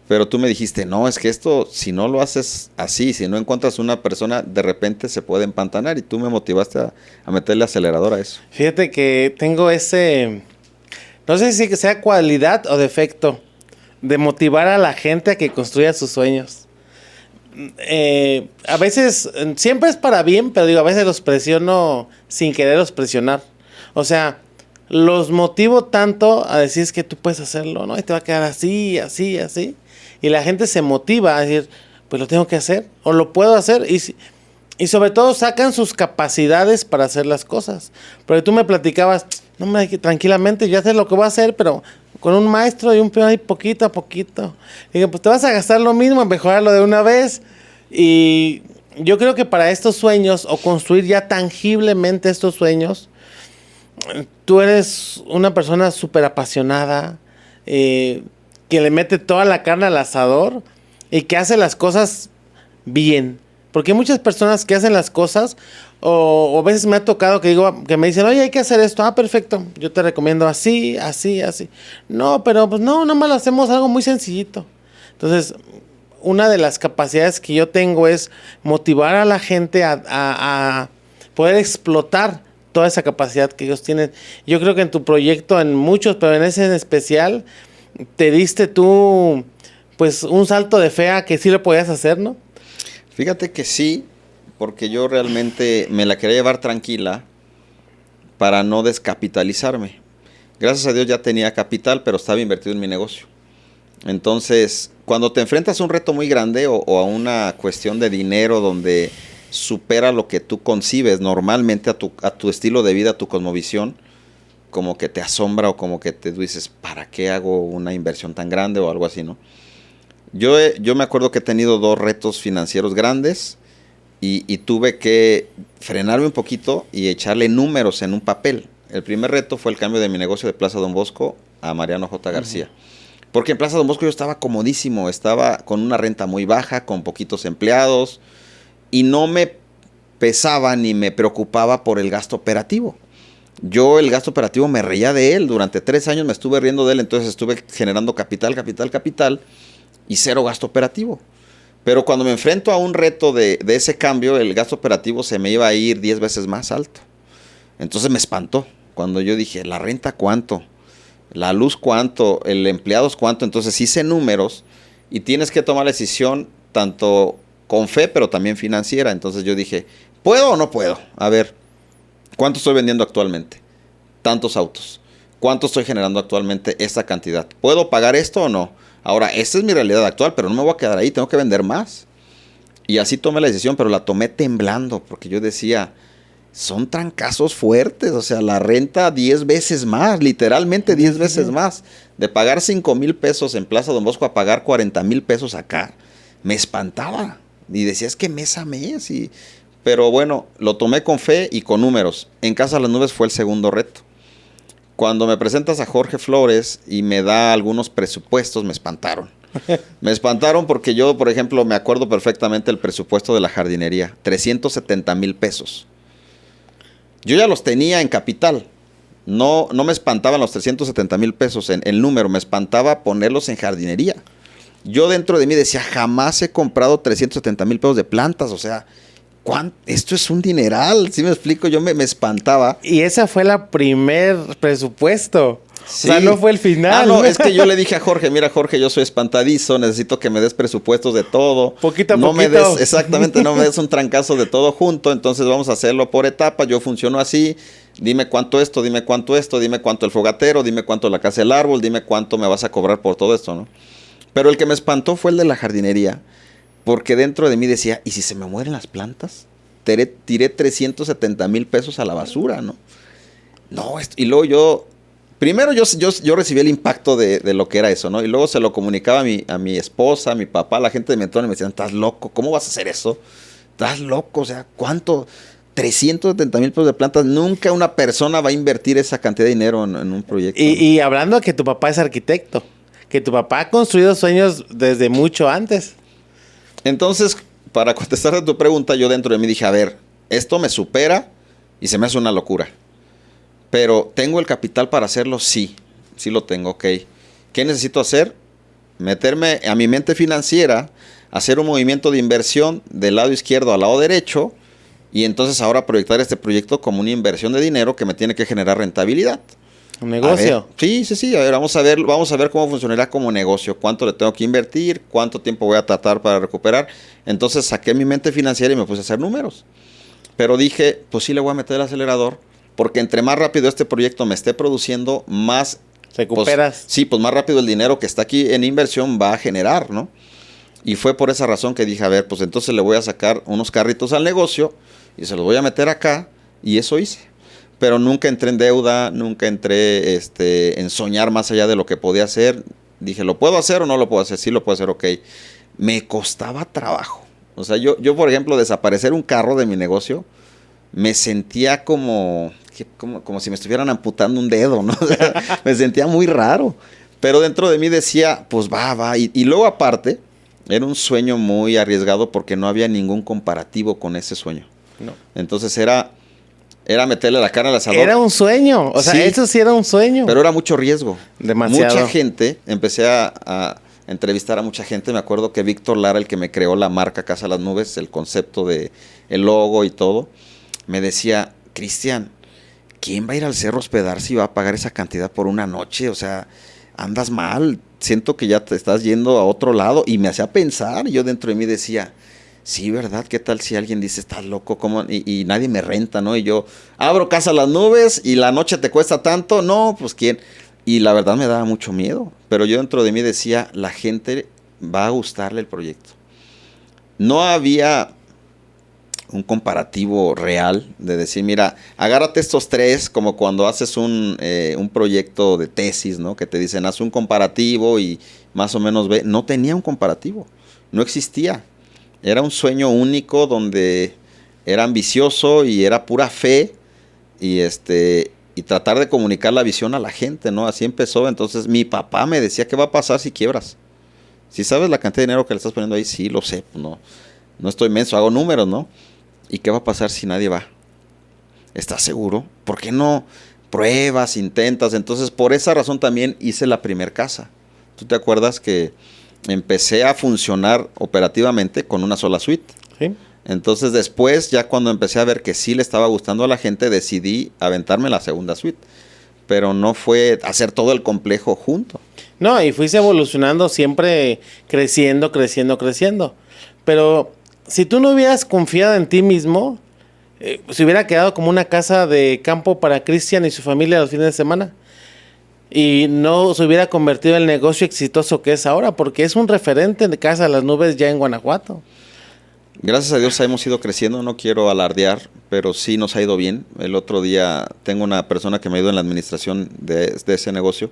Pero tú me dijiste, no, es que esto, si no lo haces así, si no encuentras una persona, de repente se puede empantanar, y tú me motivaste a meterle acelerador a eso. Fíjate que tengo no sé si sea cualidad o defecto, de motivar a la gente a que construya sus sueños. A veces, siempre es para bien, pero digo, a veces los presiono sin quererlos presionar. O sea, los motivo tanto a decir, es que tú puedes hacerlo, ¿no? Y te va a quedar así, así, así. Y la gente se motiva a decir, pues lo tengo que hacer, o lo puedo hacer. Y sobre todo sacan sus capacidades para hacer las cosas. Porque tú me platicabas, no, tranquilamente, yo sé lo que voy a hacer, pero con un maestro y un peón ahí poquito a poquito. Y digo, pues te vas a gastar lo mismo, mejorarlo de una vez. Y yo creo que para estos sueños, o construir ya tangiblemente estos sueños, tú eres una persona súper apasionada, que le mete toda la carne al asador y que hace las cosas bien. Porque hay muchas personas que hacen las cosas, o a veces me ha tocado que me dicen, oye, hay que hacer esto. Ah, perfecto, yo te recomiendo así, así, así. No, pero pues no, nada más lo hacemos algo muy sencillito. Entonces, una de las capacidades que yo tengo es motivar a la gente a poder explotar toda esa capacidad que ellos tienen. Yo creo que en tu proyecto, en muchos, pero en ese en especial, te diste tú, pues, un salto de fe a que sí lo podías hacer, ¿no? Fíjate que sí, porque yo realmente me la quería llevar tranquila para no descapitalizarme. Gracias a Dios ya tenía capital, pero estaba invertido en mi negocio. Entonces, cuando te enfrentas a un reto muy grande o a una cuestión de dinero donde supera lo que tú concibes normalmente a tu estilo de vida, a tu cosmovisión, como que te asombra, o como que te dices, ¿para qué hago una inversión tan grande? O algo así, ¿no? Yo me acuerdo que he tenido 2 retos financieros grandes y tuve que frenarme un poquito y echarle números en un papel. El primer reto fue el cambio de mi negocio de Plaza Don Bosco a Mariano J. García. Porque en Plaza Don Bosco yo estaba comodísimo, estaba con una renta muy baja, con poquitos empleados, y no me pesaba ni me preocupaba por el gasto operativo. Yo el gasto operativo me reía de él. Durante 3 años me estuve riendo de él, entonces estuve generando capital, y 0 gasto operativo. Pero cuando me enfrento a un reto de ese cambio, el gasto operativo se me iba a ir 10 veces más alto. Entonces me espantó. Cuando yo dije, ¿la renta cuánto? ¿La luz cuánto? ¿El empleados cuánto? Entonces hice números y tienes que tomar la decisión tanto con fe, pero también financiera. Entonces yo dije, ¿puedo o no puedo? A ver, ¿cuánto estoy vendiendo actualmente? Tantos autos. ¿Cuánto estoy generando actualmente? Esta cantidad. ¿Puedo pagar esto o no? Ahora, esta es mi realidad actual, pero no me voy a quedar ahí, tengo que vender más. Y así tomé la decisión, pero la tomé temblando, porque yo decía, son trancazos fuertes, o sea, la renta 10 veces más, literalmente 10 veces más. De pagar 5,000 pesos en Plaza Don Bosco a pagar 40,000 pesos acá, me espantaba. Y decía, es que mes a mes. Pero bueno, lo tomé con fe y con números. En Casa de las Nubes fue el segundo reto. Cuando me presentas a Jorge Flores y me da algunos presupuestos, me espantaron. Me espantaron porque yo, por ejemplo, me acuerdo perfectamente el presupuesto de la jardinería. 370,000 pesos. Yo ya los tenía en capital. No me espantaban los 370,000 pesos en el número, me espantaba ponerlos en jardinería. Yo dentro de mí decía, jamás he comprado 370,000 pesos de plantas, o sea, esto es un dineral, ¿sí me explico? Yo me espantaba. Y esa fue la primer presupuesto. Sí. O sea, no fue el final. No, es que yo le dije a Jorge, mira Jorge, yo soy espantadizo, necesito que me des presupuestos de todo. Poquito a no poquito. Me des, exactamente, no me des un trancazo de todo junto, entonces vamos a hacerlo por etapas, yo funciono así, dime cuánto esto, dime cuánto esto, dime cuánto el fogatero, dime cuánto la casa del árbol, dime cuánto me vas a cobrar por todo esto, ¿no? Pero el que me espantó fue el de la jardinería, porque dentro de mí decía, ¿y si se me mueren las plantas? Tiré 370,000 pesos a la basura, ¿no? No, y luego primero yo recibí el impacto de lo que era eso, ¿no? Y luego se lo comunicaba a mi esposa, a mi papá, a la gente de mi entorno, y me decían, estás loco, ¿cómo vas a hacer eso? Estás loco, o sea, ¿cuánto? 370,000 pesos de plantas, nunca una persona va a invertir esa cantidad de dinero en un proyecto. Y hablando de que tu papá es arquitecto, que tu papá ha construido sueños desde mucho antes. Entonces, para contestar a tu pregunta, yo dentro de mí dije, a ver, esto me supera y se me hace una locura. Pero, ¿tengo el capital para hacerlo? Sí lo tengo, ok. ¿Qué necesito hacer? Meterme a mi mente financiera, hacer un movimiento de inversión del lado izquierdo al lado derecho y entonces ahora proyectar este proyecto como una inversión de dinero que me tiene que generar rentabilidad. Un negocio. Sí. A ver, vamos a ver cómo funcionará como negocio. Cuánto le tengo que invertir, cuánto tiempo voy a tratar para recuperar. Entonces saqué mi mente financiera y me puse a hacer números. Pero dije, pues sí le voy a meter el acelerador, porque entre más rápido este proyecto me esté produciendo, más recuperas. Pues más rápido el dinero que está aquí en inversión va a generar, ¿no? Y fue por esa razón que dije, a ver, pues entonces le voy a sacar unos carritos al negocio y se los voy a meter acá, y eso hice. Pero nunca entré en deuda, nunca entré en soñar más allá de lo que podía hacer. Dije, ¿lo puedo hacer o no lo puedo hacer? Sí lo puedo hacer, ok. Me costaba trabajo. O sea, yo por ejemplo, desaparecer un carro de mi negocio, me sentía como si me estuvieran amputando un dedo, ¿no? O sea, me sentía muy raro. Pero dentro de mí decía, pues va. Y luego aparte, era un sueño muy arriesgado porque no había ningún comparativo con ese sueño. No. Entonces era meterle la cara al asador. Era un sueño, o sea, eso sí era un sueño. Pero era mucho riesgo. Demasiado. Mucha gente, empecé a entrevistar a mucha gente. Me acuerdo que Víctor Lara, el que me creó la marca Casa Las Nubes, el concepto de el logo y todo, me decía, Cristian, ¿quién va a ir al cerro a hospedarse y va a pagar esa cantidad por una noche? O sea, andas mal, siento que ya te estás yendo a otro lado. Y me hacía pensar, yo dentro de mí decía, sí, ¿verdad? ¿Qué tal si alguien dice, estás loco? ¿Cómo? Y nadie me renta, ¿no? Y yo abro Casa Las Nubes y la noche te cuesta tanto. No, pues ¿quién? Y la verdad me daba mucho miedo. Pero yo dentro de mí decía, la gente va a gustarle el proyecto. No había un comparativo real de decir, mira, agárrate estos tres, como cuando haces un proyecto de tesis, ¿no? Que te dicen, haz un comparativo y más o menos ve. No tenía un comparativo, no existía. Era un sueño único donde era ambicioso y era pura fe y tratar de comunicar la visión a la gente, ¿no? Así empezó. Entonces mi papá me decía, ¿qué va a pasar si quiebras? Si sabes la cantidad de dinero que le estás poniendo ahí, sí, lo sé, pues no estoy menso, hago números, ¿no? ¿Y qué va a pasar si nadie va? ¿Estás seguro? ¿Por qué no pruebas, intentas? Entonces, por esa razón también hice la primer casa. ¿Tú te acuerdas que empecé a funcionar operativamente con una sola suite? Sí. Entonces, después, ya cuando empecé a ver que sí le estaba gustando a la gente, decidí aventarme la segunda suite. Pero no fue hacer todo el complejo junto. No, y fuiste evolucionando siempre creciendo. Pero si tú no hubieras confiado en ti mismo, se hubiera quedado como una casa de campo para Cristian y su familia los fines de semana. Y no se hubiera convertido en el negocio exitoso que es ahora, porque es un referente de Casa Las Nubes ya en Guanajuato. Gracias a Dios hemos ido creciendo, no quiero alardear, pero sí nos ha ido bien. El otro día tengo una persona que me ayuda en la administración de ese negocio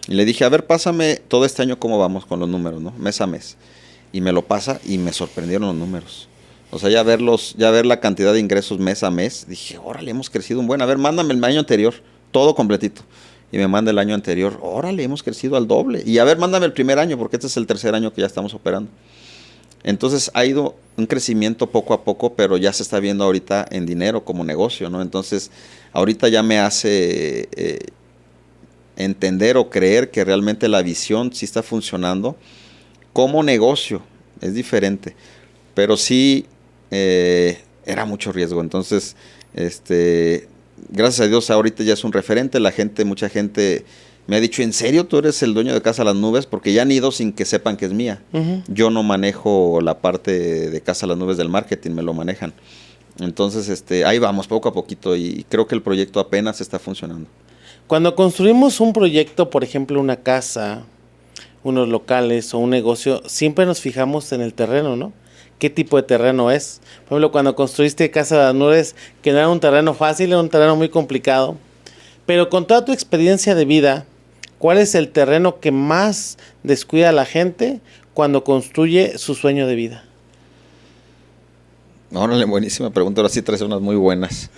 y le dije, a ver, pásame todo este año cómo vamos con los números, ¿no? Mes a mes. Y me lo pasa y me sorprendieron los números. O sea, ya ver la cantidad de ingresos mes a mes, dije, órale, hemos crecido un buen. A ver, mándame el año anterior, todo completito. Y me manda el año anterior, órale, hemos crecido al doble. Y a ver, mándame el primer año, porque este es el tercer año que ya estamos operando. Entonces ha ido un crecimiento poco a poco, pero ya se está viendo ahorita en dinero como negocio, ¿no? Entonces ahorita ya me hace entender o creer que realmente la visión sí está funcionando como negocio. Es diferente, pero sí era mucho riesgo. Entonces, gracias a Dios ahorita ya es un referente. Mucha gente me ha dicho, ¿en serio tú eres el dueño de Casa Las Nubes? Porque ya han ido sin que sepan que es mía. Yo no manejo la parte de Casa Las Nubes del marketing, me lo manejan. Entonces, ahí vamos poco a poquito y creo que el proyecto apenas está funcionando. Cuando construimos un proyecto, por ejemplo, una casa, unos locales o un negocio, siempre nos fijamos en el terreno, ¿no? ¿Qué tipo de terreno es? Por ejemplo, cuando construiste Casa de las Nubes, que no era un terreno fácil, era un terreno muy complicado. Pero con toda tu experiencia de vida, ¿cuál es el terreno que más descuida a la gente cuando construye su sueño de vida? Órale, buenísima pregunta. Ahora sí traes unas muy buenas.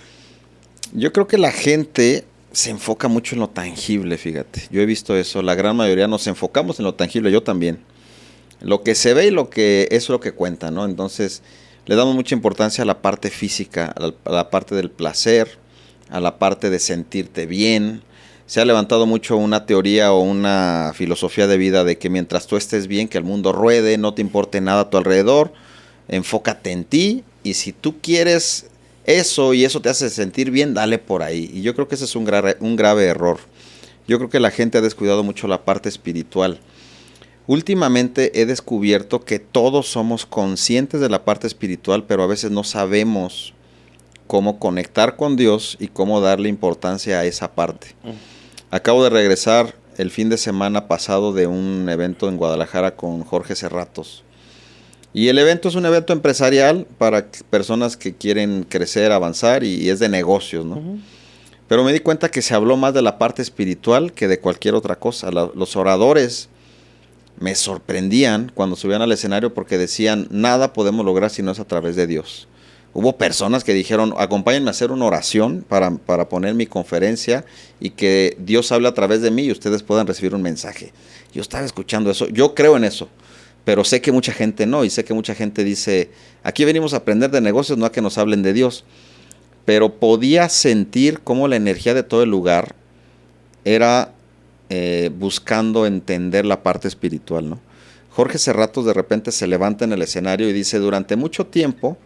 Yo creo que la gente se enfoca mucho en lo tangible, fíjate. Yo he visto eso. La gran mayoría nos enfocamos en lo tangible, yo también. Lo que se ve y lo que es lo que cuenta, ¿no? Entonces, le damos mucha importancia a la parte física, a la parte del placer, a la parte de sentirte bien. Se ha levantado mucho una teoría o una filosofía de vida de que mientras tú estés bien, que el mundo ruede, no te importe nada a tu alrededor, enfócate en ti y si tú quieres eso y eso te hace sentir bien, dale por ahí. Y yo creo que ese es un grave error. Yo creo que la gente ha descuidado mucho la parte espiritual. Últimamente he descubierto que todos somos conscientes de la parte espiritual, pero a veces no sabemos cómo conectar con Dios y cómo darle importancia a esa parte. Acabo de regresar el fin de semana pasado de un evento en Guadalajara con Jorge Serratos. Y el evento es un evento empresarial para personas que quieren crecer, avanzar y es de negocios, ¿no? Pero me di cuenta que se habló más de la parte espiritual que de cualquier otra cosa. Los oradores me sorprendían cuando subían al escenario porque decían, nada podemos lograr si no es a través de Dios. Hubo personas que dijeron, acompáñenme a hacer una oración para poner mi conferencia y que Dios hable a través de mí y ustedes puedan recibir un mensaje. Yo estaba escuchando eso, yo creo en eso, pero sé que mucha gente no, y sé que mucha gente dice, aquí venimos a aprender de negocios, no a que nos hablen de Dios. Pero podía sentir cómo la energía de todo el lugar era buscando entender la parte espiritual, ¿no? Jorge Serratos de repente se levanta en el escenario y dice, durante mucho tiempo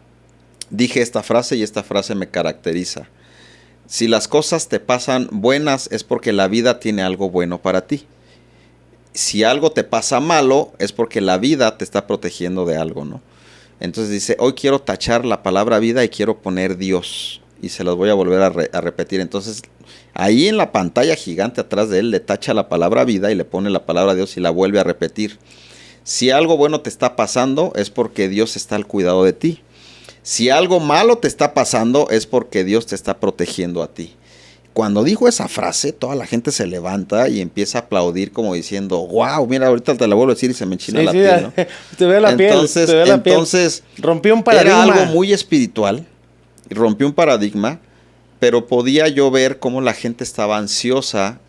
dije esta frase y esta frase me caracteriza. Si las cosas te pasan buenas es porque la vida tiene algo bueno para ti. Si algo te pasa malo es porque la vida te está protegiendo de algo, ¿no? Entonces dice, hoy quiero tachar la palabra vida y quiero poner Dios. Y se las voy a volver a repetir. Entonces, ahí en la pantalla gigante atrás de él le tacha la palabra vida y le pone la palabra Dios y la vuelve a repetir. Si algo bueno te está pasando es porque Dios está al cuidado de ti. Si algo malo te está pasando es porque Dios te está protegiendo a ti. Cuando dijo esa frase, toda la gente se levanta y empieza a aplaudir como diciendo, wow, mira, ahorita te la vuelvo a decir y se me enchina la piel, ¿no? Te veo la piel, te veo la piel. Entonces, rompió un paradigma. Era algo muy espiritual, rompió un paradigma, pero podía yo ver cómo la gente estaba ansiosa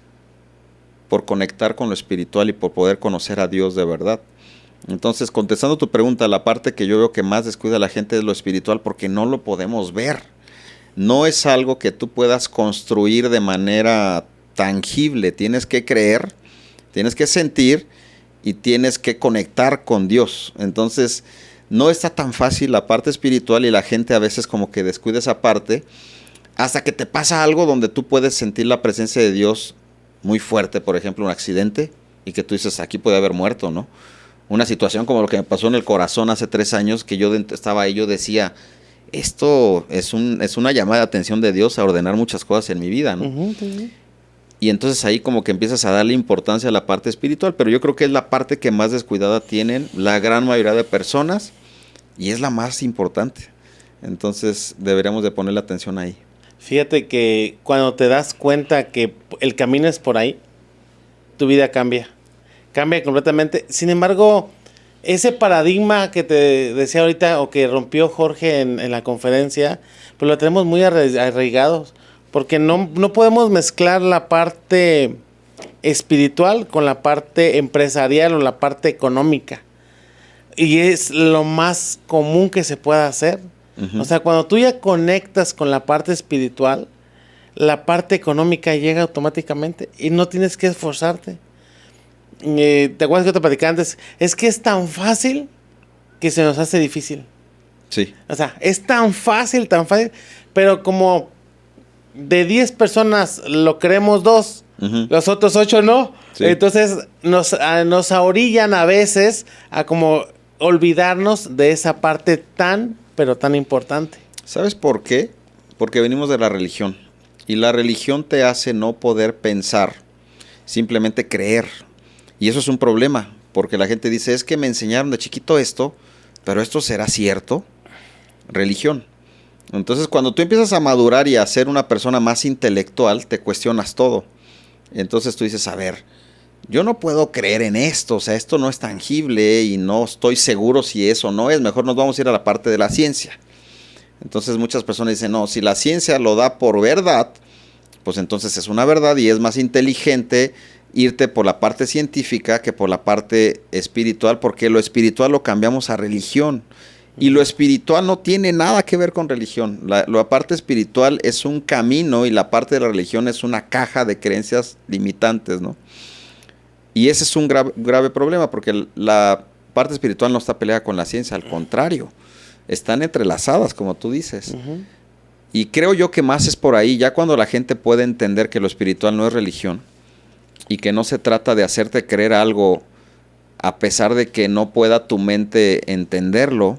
por conectar con lo espiritual y por poder conocer a Dios de verdad. Entonces, contestando tu pregunta, la parte que yo veo que más descuida a la gente es lo espiritual porque no lo podemos ver. No es algo que tú puedas construir de manera tangible. Tienes que creer, tienes que sentir y tienes que conectar con Dios. Entonces, no está tan fácil la parte espiritual y la gente a veces como que descuida esa parte hasta que te pasa algo donde tú puedes sentir la presencia de Dios muy fuerte. Por ejemplo, un accidente y que tú dices, aquí puede haber muerto, ¿no? Una situación como lo que me pasó en el corazón hace 3 años, que yo estaba ahí, yo decía, esto es una llamada de atención de Dios a ordenar muchas cosas en mi vida, ¿no? Y entonces ahí como que empiezas a darle importancia a la parte espiritual, pero yo creo que es la parte que más descuidada tienen la gran mayoría de personas y es la más importante. Entonces deberíamos de ponerle atención ahí. Fíjate que cuando te das cuenta que el camino es por ahí, tu vida cambia completamente. Sin embargo, ese paradigma que te decía ahorita o que rompió Jorge en la conferencia, pues lo tenemos muy arraigados, porque no podemos mezclar la parte espiritual con la parte empresarial o la parte económica. Y es lo más común que se pueda hacer. O sea, cuando tú ya conectas con la parte espiritual, la parte económica llega automáticamente y no tienes que esforzarte. ¿Te acuerdas que te platicaba antes? Es que es tan fácil que se nos hace difícil. Sí. O sea, es tan fácil, pero como de 10 personas lo creemos 2, los otros 8 no. Sí. Entonces nos ahorillan a veces a como olvidarnos de esa parte tan, pero tan importante. ¿Sabes por qué? Porque venimos de la religión. Y la religión te hace no poder pensar, simplemente creer. Y eso es un problema, porque la gente dice, es que me enseñaron de chiquito esto, pero ¿esto será cierto? Religión. Entonces, cuando tú empiezas a madurar y a ser una persona más intelectual, te cuestionas todo. Entonces tú dices, a ver, yo no puedo creer en esto, o sea, esto no es tangible y no estoy seguro si eso no es, mejor nos vamos a ir a la parte de la ciencia. Entonces muchas personas dicen, no, si la ciencia lo da por verdad, pues entonces es una verdad y es más inteligente irte por la parte científica que por la parte espiritual, porque lo espiritual lo cambiamos a religión. Y lo espiritual no tiene nada que ver con religión. La parte espiritual es un camino y la parte de la religión es una caja de creencias limitantes, ¿no? Y ese es un grave problema, porque la parte espiritual no está peleada con la ciencia, al contrario, están entrelazadas, como tú dices. Y creo yo que más es por ahí, ya cuando la gente puede entender que lo espiritual no es religión y que no se trata de hacerte creer algo a pesar de que no pueda tu mente entenderlo,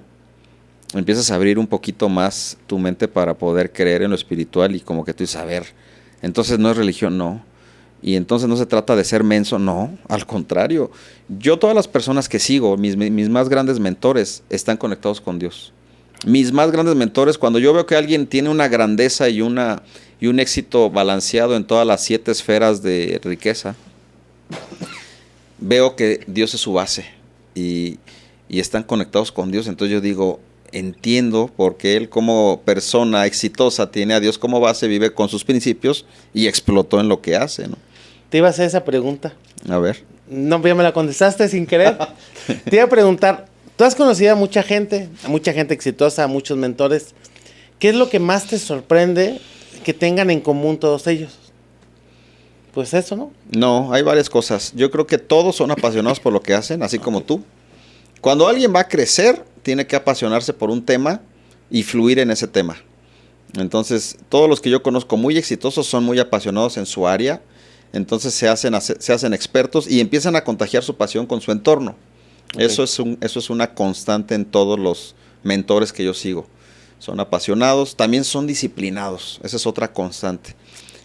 empiezas a abrir un poquito más tu mente para poder creer en lo espiritual y como que tú dices, a ver, entonces no es religión, no. Y entonces no se trata de ser menso, no, al contrario. Yo, todas las personas que sigo, mis más grandes mentores, están conectados con Dios. Mis más grandes mentores, cuando yo veo que alguien tiene una grandeza y un éxito balanceado en todas las 7 esferas de riqueza, veo que Dios es su base y están conectados con Dios. Entonces yo digo, entiendo por qué él como persona exitosa tiene a Dios como base, vive con sus principios y explotó en lo que hace, ¿no? Te iba a hacer esa pregunta. A ver. No, ya me la contestaste sin querer. Te iba a preguntar, tú has conocido a mucha gente exitosa, a muchos mentores. ¿Qué es lo que más te sorprende que tengan en común todos ellos? Pues eso, ¿no? No, hay varias cosas. Yo creo que todos son apasionados por lo que hacen, así como tú. Cuando alguien va a crecer, tiene que apasionarse por un tema y fluir en ese tema. Entonces, todos los que yo conozco muy exitosos son muy apasionados en su área. Entonces se hacen expertos y empiezan a contagiar su pasión con su entorno. Okay. Eso es una constante en todos los mentores que yo sigo. Son apasionados, también son disciplinados. Esa es otra constante.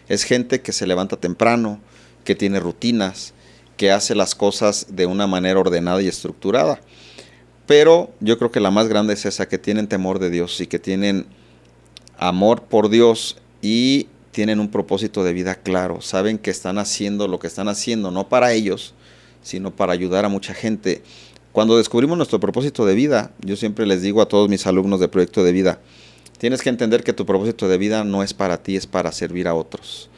Es gente que se levanta temprano, que tiene rutinas, que hace las cosas de una manera ordenada y estructurada. Pero yo creo que la más grande es esa, que tienen temor de Dios y que tienen amor por Dios y tienen un propósito de vida claro. Saben que están haciendo lo que están haciendo, no para ellos, sino para ayudar a mucha gente. Cuando descubrimos nuestro propósito de vida, yo siempre les digo a todos mis alumnos de Proyecto de Vida, tienes que entender que tu propósito de vida no es para ti, es para servir a otros.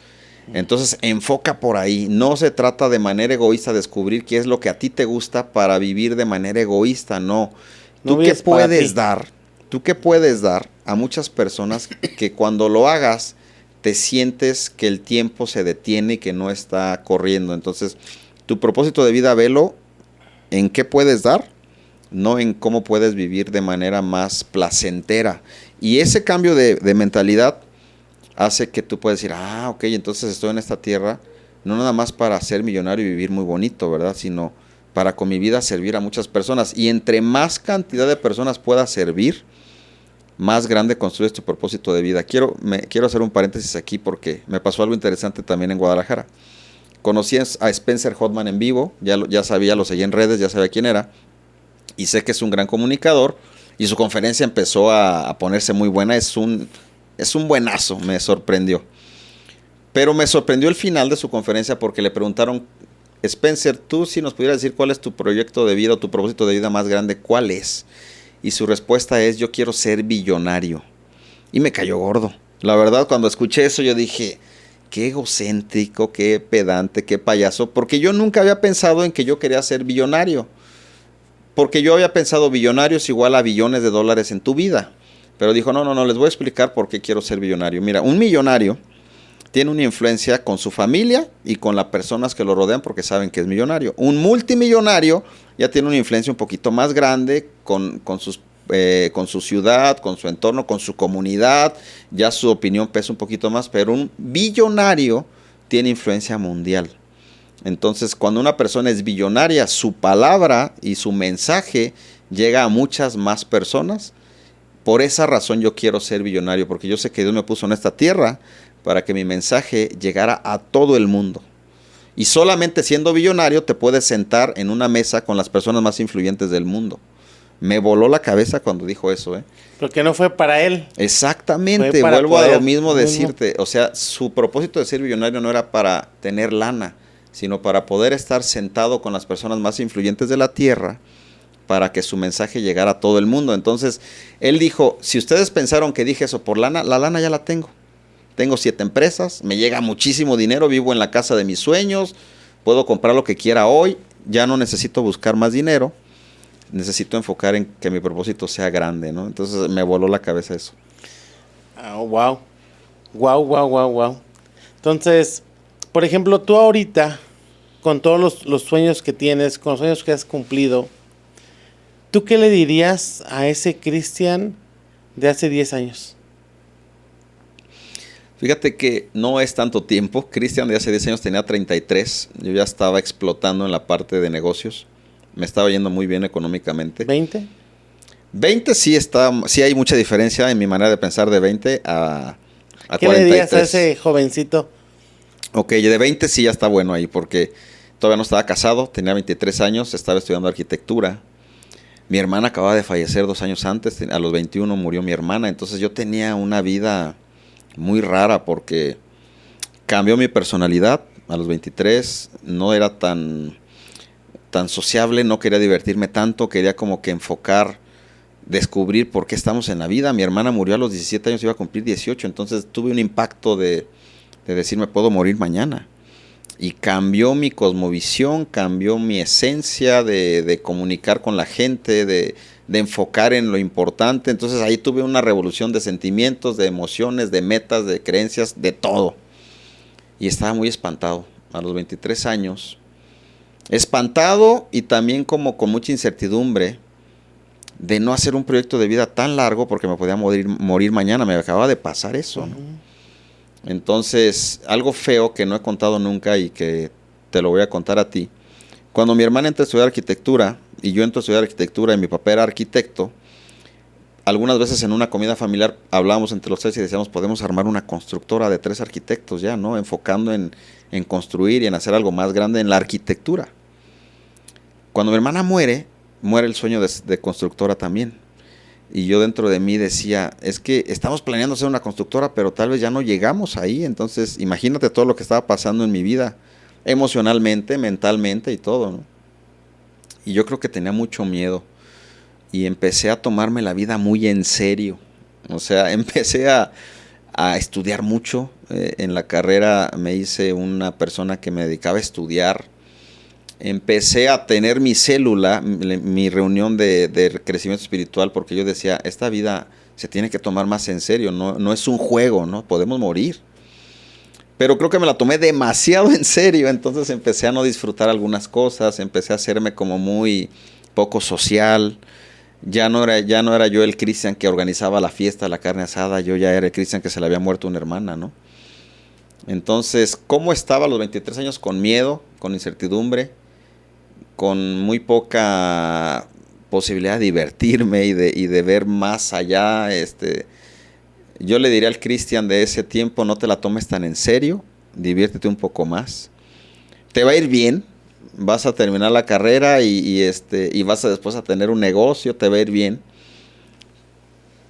Entonces, enfoca por ahí. No se trata de manera egoísta descubrir qué es lo que a ti te gusta para vivir de manera egoísta, no. ¿Tú qué puedes dar? ¿Tú qué puedes dar a muchas personas que cuando lo hagas te sientes que el tiempo se detiene y que no está corriendo? Entonces, tu propósito de vida, velo en qué puedes dar, no en cómo puedes vivir de manera más placentera. Y ese cambio de mentalidad hace que tú puedas decir, ok, entonces estoy en esta tierra, no nada más para ser millonario y vivir muy bonito, ¿verdad? Sino para con mi vida servir a muchas personas. Y entre más cantidad de personas puedas servir, más grande construyes tu propósito de vida. Quiero hacer un paréntesis aquí porque me pasó algo interesante también en Guadalajara. Conocí a Spencer Hoffman en vivo, ya sabía, lo seguí en redes, ya sabía quién era, y sé que es un gran comunicador, y su conferencia empezó a ponerse muy buena. Es un buenazo, me sorprendió. Pero me sorprendió el final de su conferencia porque le preguntaron, Spencer, tú si nos pudieras decir cuál es tu proyecto de vida o tu propósito de vida más grande, ¿cuál es? Y su respuesta es, yo quiero ser billonario. Y me cayó gordo. La verdad, cuando escuché eso, yo dije, qué egocéntrico, qué pedante, qué payaso, porque yo nunca había pensado en que yo quería ser billonario. porque yo había pensado billonario es igual a billones de dólares en tu vida. Pero dijo, no, les voy a explicar por qué quiero ser billonario. Mira, un millonario tiene una influencia con su familia y con las personas que lo rodean porque saben que es millonario. Un multimillonario ya tiene una influencia un poquito más grande con su ciudad, con su entorno, con su comunidad. Ya su opinión pesa un poquito más, pero un billonario tiene influencia mundial. Entonces, cuando una persona es billonaria, su palabra y su mensaje llega a muchas más personas. Por esa razón yo quiero ser billonario, porque yo sé que Dios me puso en esta tierra para que mi mensaje llegara a todo el mundo. Y solamente siendo billonario te puedes sentar en una mesa con las personas más influyentes del mundo. Me voló la cabeza cuando dijo eso, ¿eh? Porque no fue para él. Exactamente, vuelvo a lo mismo decirte. O sea, su propósito de ser billonario no era para tener lana, sino para poder estar sentado con las personas más influyentes de la tierra, para que su mensaje llegara a todo el mundo. Entonces, él dijo, si ustedes pensaron que dije eso por lana, la lana ya la tengo. Tengo 7 empresas, me llega muchísimo dinero, vivo en la casa de mis sueños, puedo comprar lo que quiera hoy, ya no necesito buscar más dinero, necesito enfocar en que mi propósito sea grande, ¿no? Entonces, me voló la cabeza eso. Oh, wow. Entonces, por ejemplo, tú ahorita, con todos los sueños que tienes, con los sueños que has cumplido, ¿tú qué le dirías a ese Cristian de hace 10 años? Fíjate que no es tanto tiempo. Cristian de hace 10 años tenía 33. Yo ya estaba explotando en la parte de negocios. Me estaba yendo muy bien económicamente. ¿20? 20 sí hay mucha diferencia en mi manera de pensar de 20 a 43. ¿Qué le dirías a ese jovencito? Ok, de 20 sí ya está bueno ahí, porque todavía no estaba casado, tenía 23 años, estaba estudiando arquitectura. Mi hermana acababa de fallecer 2 años antes, a los 21 murió mi hermana, entonces yo tenía una vida muy rara porque cambió mi personalidad a los 23, no era tan sociable, no quería divertirme tanto, quería como que descubrir por qué estamos en la vida. Mi hermana murió a los 17 años, iba a cumplir 18, entonces tuve un impacto de decir me puedo morir mañana. Y cambió mi cosmovisión, cambió mi esencia de comunicar con la gente, de enfocar en lo importante. Entonces ahí tuve una revolución de sentimientos, de emociones, de metas, de creencias, de todo. Y estaba muy espantado a los 23 años. Espantado y también como con mucha incertidumbre de no hacer un proyecto de vida tan largo porque me podía morir mañana. Me acababa de pasar eso, ¿no? Entonces, algo feo que no he contado nunca y que te lo voy a contar a ti. Cuando mi hermana entró a estudiar arquitectura y yo entré a estudiar arquitectura y mi papá era arquitecto, algunas veces en una comida familiar hablábamos entre los 3 y decíamos, podemos armar una constructora de 3 arquitectos ya, ¿no? Enfocando en construir y en hacer algo más grande en la arquitectura. Cuando mi hermana muere el sueño de constructora también. Y yo dentro de mí decía, es que estamos planeando ser una constructora, pero tal vez ya no llegamos ahí. Entonces, imagínate todo lo que estaba pasando en mi vida, emocionalmente, mentalmente y todo, ¿no? Y yo creo que tenía mucho miedo. Y empecé a tomarme la vida muy en serio. O sea, empecé a estudiar mucho. En la carrera me hice una persona que me dedicaba a estudiar. Empecé a tener mi célula, mi reunión de crecimiento espiritual, porque yo decía, esta vida se tiene que tomar más en serio, no es un juego, ¿no? Podemos morir. Pero creo que me la tomé demasiado en serio, entonces empecé a no disfrutar algunas cosas, empecé a hacerme como muy poco social. Ya no era yo el Cristian que organizaba la fiesta, la carne asada, yo ya era el Cristian que se le había muerto una hermana, ¿no? Entonces, ¿cómo estaba a los 23 años? Con miedo, con incertidumbre, con muy poca posibilidad de divertirme y de ver más allá. Yo le diría al Cristian de ese tiempo, no te la tomes tan en serio, diviértete un poco más. Te va a ir bien, vas a terminar la carrera y vas después a tener un negocio, te va a ir bien.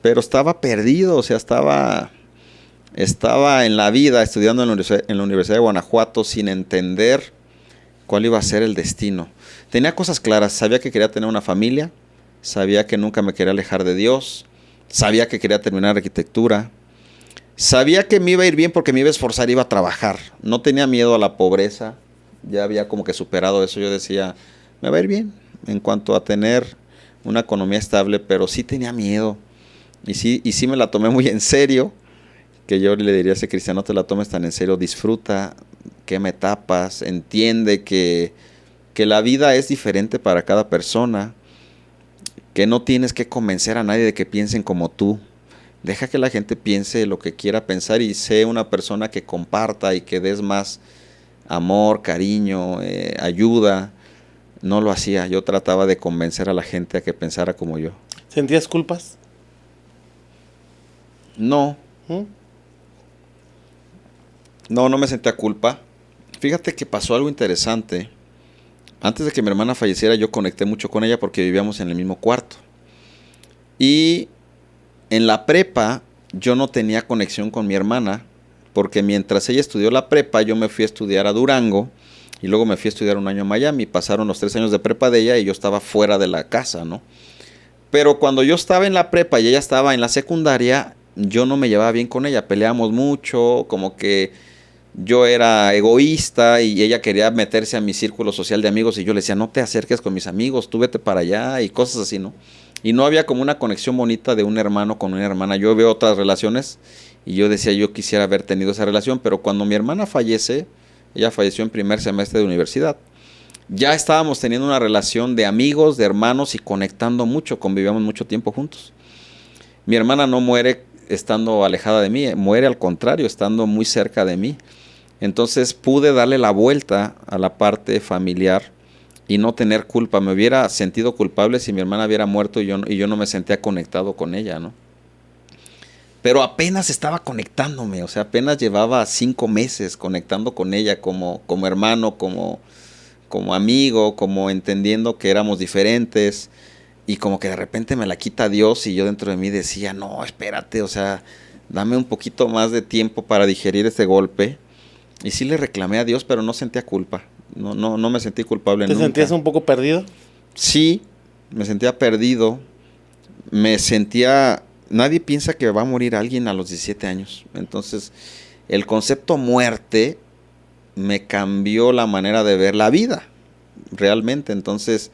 Pero estaba perdido, o sea, estaba en la vida estudiando en la Universidad de Guanajuato sin entender cuál iba a ser el destino. Tenía cosas claras, sabía que quería tener una familia, sabía que nunca me quería alejar de Dios, sabía que quería terminar arquitectura, sabía que me iba a ir bien porque me iba a esforzar, iba a trabajar. No tenía miedo a la pobreza, ya había como que superado eso. Yo decía, me va a ir bien en cuanto a tener una economía estable, pero sí tenía miedo. Y sí me la tomé muy en serio, que yo le diría a ese cristiano, no te la tomes tan en serio, disfruta, quema etapas, entiende que la vida es diferente para cada persona, que no tienes que convencer a nadie de que piensen como tú. Deja que la gente piense lo que quiera pensar y sé una persona que comparta y que des más amor, cariño, ayuda. No lo hacía, yo trataba de convencer a la gente a que pensara como yo. ¿Sentías culpas? No, ¿Mm? no me sentía culpa. Fíjate que pasó algo interesante. Antes de que mi hermana falleciera, yo conecté mucho con ella porque vivíamos en el mismo cuarto. Y en la prepa, yo no tenía conexión con mi hermana, porque mientras ella estudió la prepa, yo me fui a estudiar a Durango, y luego me fui a estudiar un año a Miami. Pasaron los 3 años de prepa de ella, y yo estaba fuera de la casa, ¿no? Pero cuando yo estaba en la prepa y ella estaba en la secundaria, yo no me llevaba bien con ella, peleábamos mucho, como que yo era egoísta y ella quería meterse a mi círculo social de amigos y yo le decía, no te acerques con mis amigos, tú vete para allá y cosas así, ¿no? Y no había como una conexión bonita de un hermano con una hermana. Yo veo otras relaciones y yo decía, yo quisiera haber tenido esa relación, pero cuando mi hermana fallece, ella falleció en primer semestre de universidad, ya estábamos teniendo una relación de amigos, de hermanos y conectando mucho, convivíamos mucho tiempo juntos. Mi hermana no muere estando alejada de mí, muere al contrario, estando muy cerca de mí. Entonces pude darle la vuelta a la parte familiar y no tener culpa. Me hubiera sentido culpable si mi hermana hubiera muerto y yo no me sentía conectado con ella, ¿no? Pero apenas estaba conectándome, o sea, apenas llevaba 5 meses conectando con ella como hermano, como amigo, como entendiendo que éramos diferentes. Y como que de repente me la quita Dios y yo dentro de mí decía, no, espérate, o sea, dame un poquito más de tiempo para digerir este golpe. Y sí le reclamé a Dios, pero no sentía culpa. No me sentí culpable nunca. ¿Te sentías un poco perdido? Sí, me sentía perdido. Me sentía... Nadie piensa que va a morir alguien a los 17 años. Entonces, el concepto muerte me cambió la manera de ver la vida, realmente. Entonces,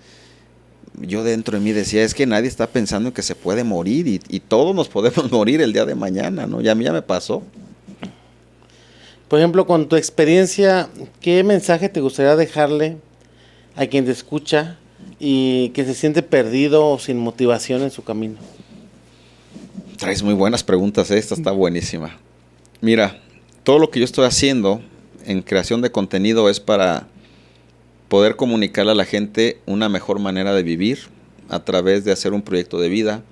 yo dentro de mí decía, es que nadie está pensando en que se puede morir y todos nos podemos morir el día de mañana, ¿no? Y a mí ya me pasó. Por ejemplo, con tu experiencia, ¿qué mensaje te gustaría dejarle a quien te escucha y que se siente perdido o sin motivación en su camino? Traes muy buenas preguntas, esta está buenísima. Mira, todo lo que yo estoy haciendo en creación de contenido es para poder comunicarle a la gente una mejor manera de vivir a través de hacer un proyecto de vida,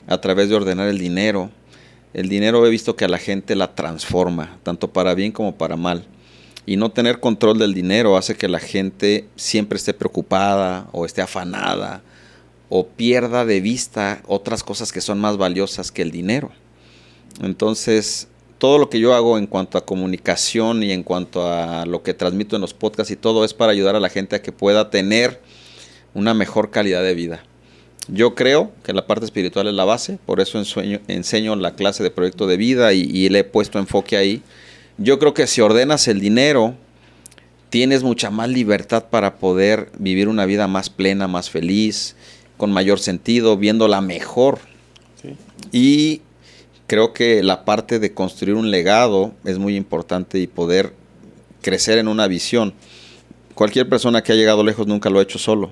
a través de ordenar el dinero. El dinero he visto que a la gente la transforma, tanto para bien como para mal. Y no tener control del dinero hace que la gente siempre esté preocupada o esté afanada o pierda de vista otras cosas que son más valiosas que el dinero. Entonces, todo lo que yo hago en cuanto a comunicación y en cuanto a lo que transmito en los podcasts y todo es para ayudar a la gente a que pueda tener una mejor calidad de vida. Yo creo que la parte espiritual es la base, por eso enseño la clase de proyecto de vida y le he puesto enfoque ahí. Yo creo que si ordenas el dinero, tienes mucha más libertad para poder vivir una vida más plena, más feliz, con mayor sentido, viéndola mejor. Sí. Y creo que la parte de construir un legado es muy importante y poder crecer en una visión. Cualquier persona que ha llegado lejos nunca lo ha hecho solo.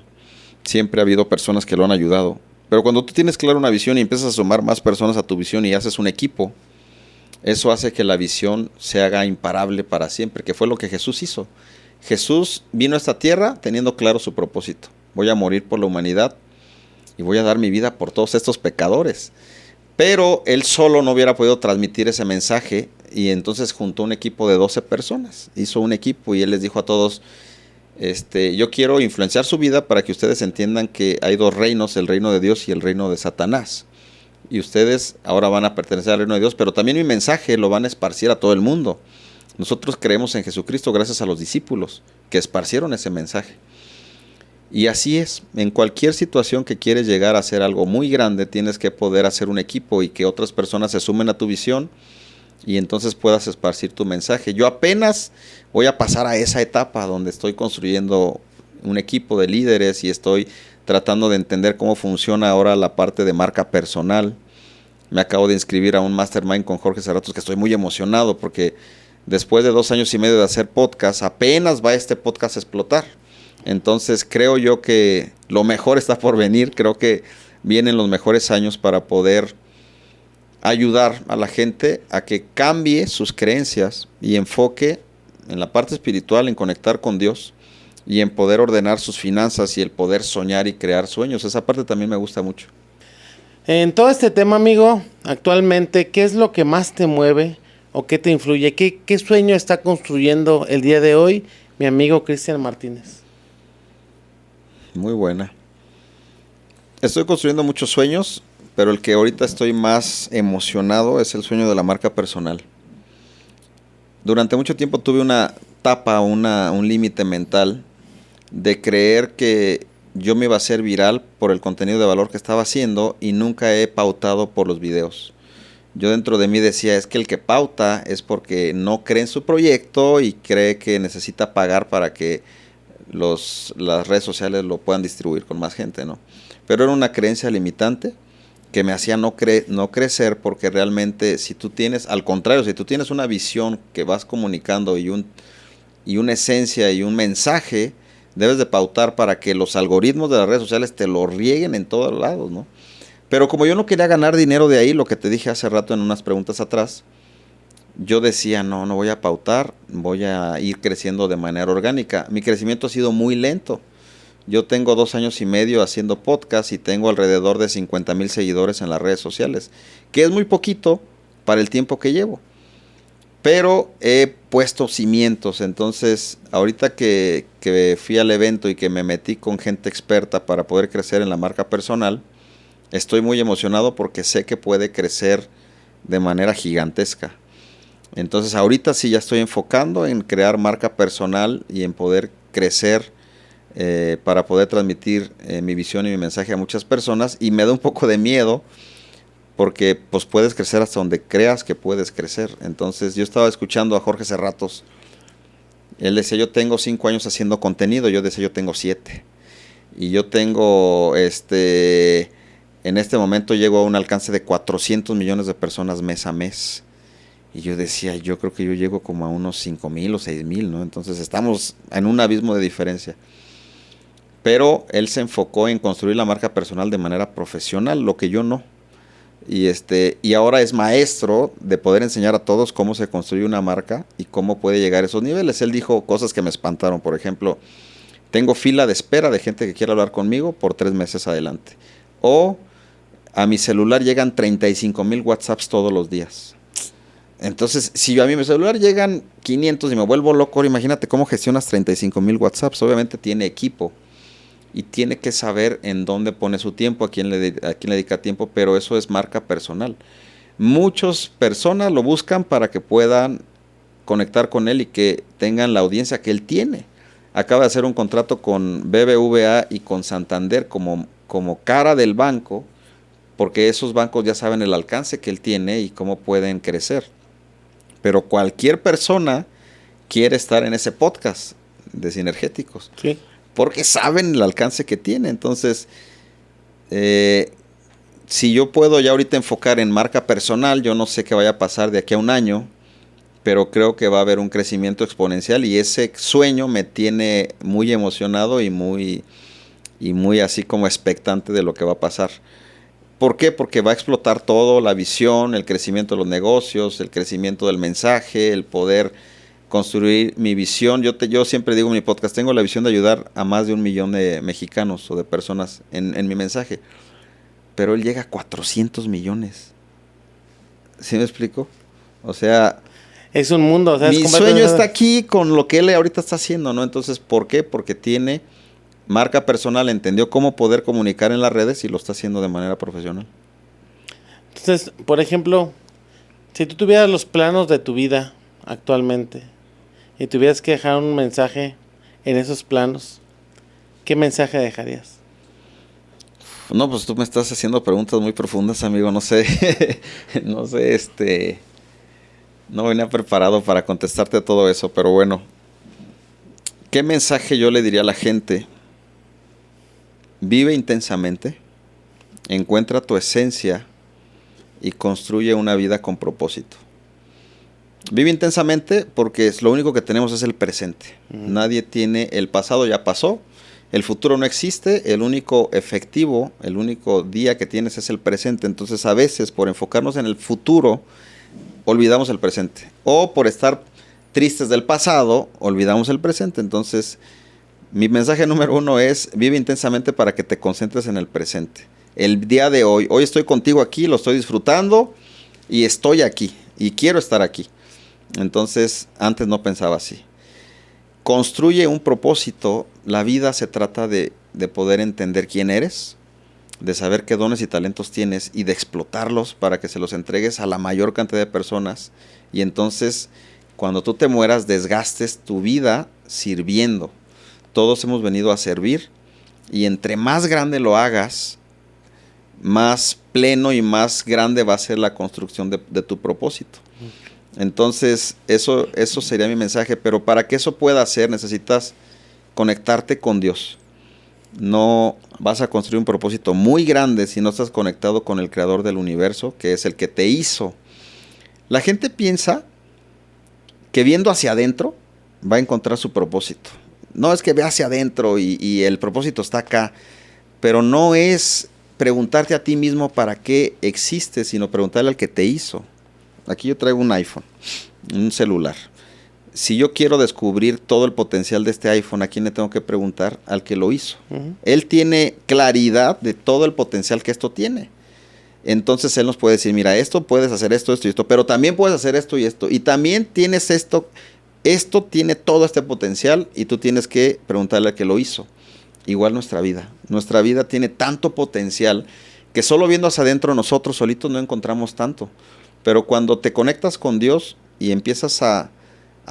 Siempre ha habido personas que lo han ayudado. Pero cuando tú tienes clara una visión y empiezas a sumar más personas a tu visión y haces un equipo, eso hace que la visión se haga imparable para siempre, que fue lo que Jesús hizo. Jesús vino a esta tierra teniendo claro su propósito. Voy a morir por la humanidad y voy a dar mi vida por todos estos pecadores. Pero él solo no hubiera podido transmitir ese mensaje y entonces juntó un equipo de 12 personas. Hizo un equipo y él les dijo a todos, yo quiero influenciar su vida para que ustedes entiendan que hay 2 reinos, el reino de Dios y el reino de Satanás. Y ustedes ahora van a pertenecer al reino de Dios, pero también mi mensaje lo van a esparcir a todo el mundo. Nosotros creemos en Jesucristo gracias a los discípulos que esparcieron ese mensaje. Y así es, en cualquier situación que quieres llegar a hacer algo muy grande, tienes que poder hacer un equipo y que otras personas se sumen a tu visión y entonces puedas esparcir tu mensaje. Yo apenas voy a pasar a esa etapa donde estoy construyendo un equipo de líderes y estoy tratando de entender cómo funciona ahora la parte de marca personal. Me acabo de inscribir a un mastermind con Jorge Serratos que estoy muy emocionado porque después de 2 años y medio de hacer podcast, apenas va este podcast a explotar. Entonces creo yo que lo mejor está por venir. Creo que vienen los mejores años para poder ayudar a la gente a que cambie sus creencias y enfoque en la parte espiritual, en conectar con Dios y en poder ordenar sus finanzas y el poder soñar y crear sueños. Esa parte también me gusta mucho. En todo este tema, amigo, actualmente, ¿qué es lo que más te mueve o qué te influye? ¿Qué sueño está construyendo el día de hoy mi amigo Cristian Martínez? Muy buena. Estoy construyendo muchos sueños, pero el que ahorita estoy más emocionado es el sueño de la marca personal. Durante mucho tiempo tuve una tapa, un límite mental de creer que yo me iba a hacer viral por el contenido de valor que estaba haciendo y nunca he pautado por los videos. Yo dentro de mí decía, es que el que pauta es porque no cree en su proyecto y cree que necesita pagar para que las redes sociales lo puedan distribuir con más gente, ¿no? Pero era una creencia limitante que me hacía no crecer, porque realmente si tú tienes, al contrario, si tú tienes una visión que vas comunicando y una esencia y un mensaje, debes de pautar para que los algoritmos de las redes sociales te lo rieguen en todos lados, ¿no? Pero como yo no quería ganar dinero de ahí, lo que te dije hace rato en unas preguntas atrás, yo decía, no voy a pautar, voy a ir creciendo de manera orgánica. Mi crecimiento ha sido muy lento. Yo tengo 2 años y medio haciendo podcast y tengo alrededor de 50,000 seguidores en las redes sociales, que es muy poquito para el tiempo que llevo. Pero he puesto cimientos. Entonces, ahorita que fui al evento y que me metí con gente experta para poder crecer en la marca personal, estoy muy emocionado porque sé que puede crecer de manera gigantesca. Entonces, ahorita sí ya estoy enfocando en crear marca personal y en poder crecer para poder transmitir mi visión y mi mensaje a muchas personas. Y me da un poco de miedo porque pues puedes crecer hasta donde creas que puedes crecer. Entonces yo estaba escuchando a Jorge Serratos. Él decía, yo tengo 5 años haciendo contenido. Yo decía, yo tengo 7. Y yo tengo, en este momento llego a un alcance de 400 millones de personas mes a mes. Y yo decía, yo creo que yo llego como a unos 5,000 o 6,000, ¿no? Entonces estamos en un abismo de diferencia. Pero él se enfocó en construir la marca personal de manera profesional, lo que yo no. Y ahora es maestro de poder enseñar a todos cómo se construye una marca y cómo puede llegar a esos niveles. Él dijo cosas que me espantaron. Por ejemplo, tengo fila de espera de gente que quiere hablar conmigo por 3 meses adelante. O a mi celular llegan 35,000 WhatsApps todos los días. Entonces, si a mi celular llegan 500 y me vuelvo loco, ahora imagínate cómo gestionas 35,000 WhatsApps. Obviamente tiene equipo y tiene que saber en dónde pone su tiempo, a quién le dedica tiempo, pero eso es marca personal. Muchas personas lo buscan para que puedan conectar con él y que tengan la audiencia que él tiene. Acaba de hacer un contrato con BBVA y con Santander como cara del banco, porque esos bancos ya saben el alcance que él tiene y cómo pueden crecer. Pero cualquier persona quiere estar en ese podcast de Sinergéticos. Sí. Porque saben el alcance que tiene. Entonces, si yo puedo ya ahorita enfocar en marca personal, yo no sé qué vaya a pasar de aquí a un año, pero creo que va a haber un crecimiento exponencial y ese sueño me tiene muy emocionado y muy así como expectante de lo que va a pasar. ¿Por qué? Porque va a explotar todo, la visión, el crecimiento de los negocios, el crecimiento del mensaje, el poder construir mi visión. Yo siempre digo en mi podcast, tengo la visión de ayudar a más de 1 millón de mexicanos o de personas en mi mensaje. Pero él llega a 400 millones. ¿Sí me explico? O sea, es un mundo. O sea, mi sueño está aquí con lo que él ahorita está haciendo, ¿no? Entonces, ¿por qué? Porque tiene marca personal, entendió cómo poder comunicar en las redes y lo está haciendo de manera profesional. Entonces, por ejemplo, si tú tuvieras los planos de tu vida actualmente y tuvieras que dejar un mensaje en esos planos, ¿qué mensaje dejarías? No, pues tú me estás haciendo preguntas muy profundas, amigo. No sé, no venía preparado para contestarte todo eso, pero bueno. ¿Qué mensaje yo le diría a la gente? Vive intensamente, encuentra tu esencia y construye una vida con propósito. Vive intensamente porque lo único que tenemos es el presente. Nadie tiene, el pasado ya pasó, el futuro no existe, el único efectivo, el único día que tienes es el presente. Entonces a veces por enfocarnos en el futuro, olvidamos el presente. O por estar tristes del pasado, olvidamos el presente. Entonces mi mensaje número 1 es: vive intensamente para que te concentres en el presente. El día de hoy estoy contigo aquí, lo estoy disfrutando y estoy aquí y quiero estar aquí. Entonces, antes no pensaba así. Construye un propósito. La vida se trata de poder entender quién eres, de saber qué dones y talentos tienes y de explotarlos para que se los entregues a la mayor cantidad de personas. Y entonces, cuando tú te mueras, desgastes tu vida sirviendo. Todos hemos venido a servir y entre más grande lo hagas, más pleno y más grande va a ser la construcción de tu propósito. Entonces, eso sería mi mensaje, pero para que eso pueda hacer necesitas conectarte con Dios. No vas a construir un propósito muy grande si no estás conectado con el creador del universo, que es el que te hizo. La gente piensa que viendo hacia adentro va a encontrar su propósito. No es que vea hacia adentro y el propósito está acá, pero no es preguntarte a ti mismo para qué existes, sino preguntarle al que te hizo. Aquí yo traigo un iPhone, un celular. Si yo quiero descubrir todo el potencial de este iPhone, ¿a quién le tengo que preguntar? Al que lo hizo. Él tiene claridad de todo el potencial que esto tiene. Entonces él nos puede decir, mira, esto puedes hacer esto y esto, pero también puedes hacer esto y esto. Y también tienes esto tiene todo este potencial y tú tienes que preguntarle al que lo hizo. Igual nuestra vida. Nuestra vida tiene tanto potencial que solo viendo hacia adentro nosotros solitos no encontramos tanto. Pero cuando te conectas con Dios y empiezas a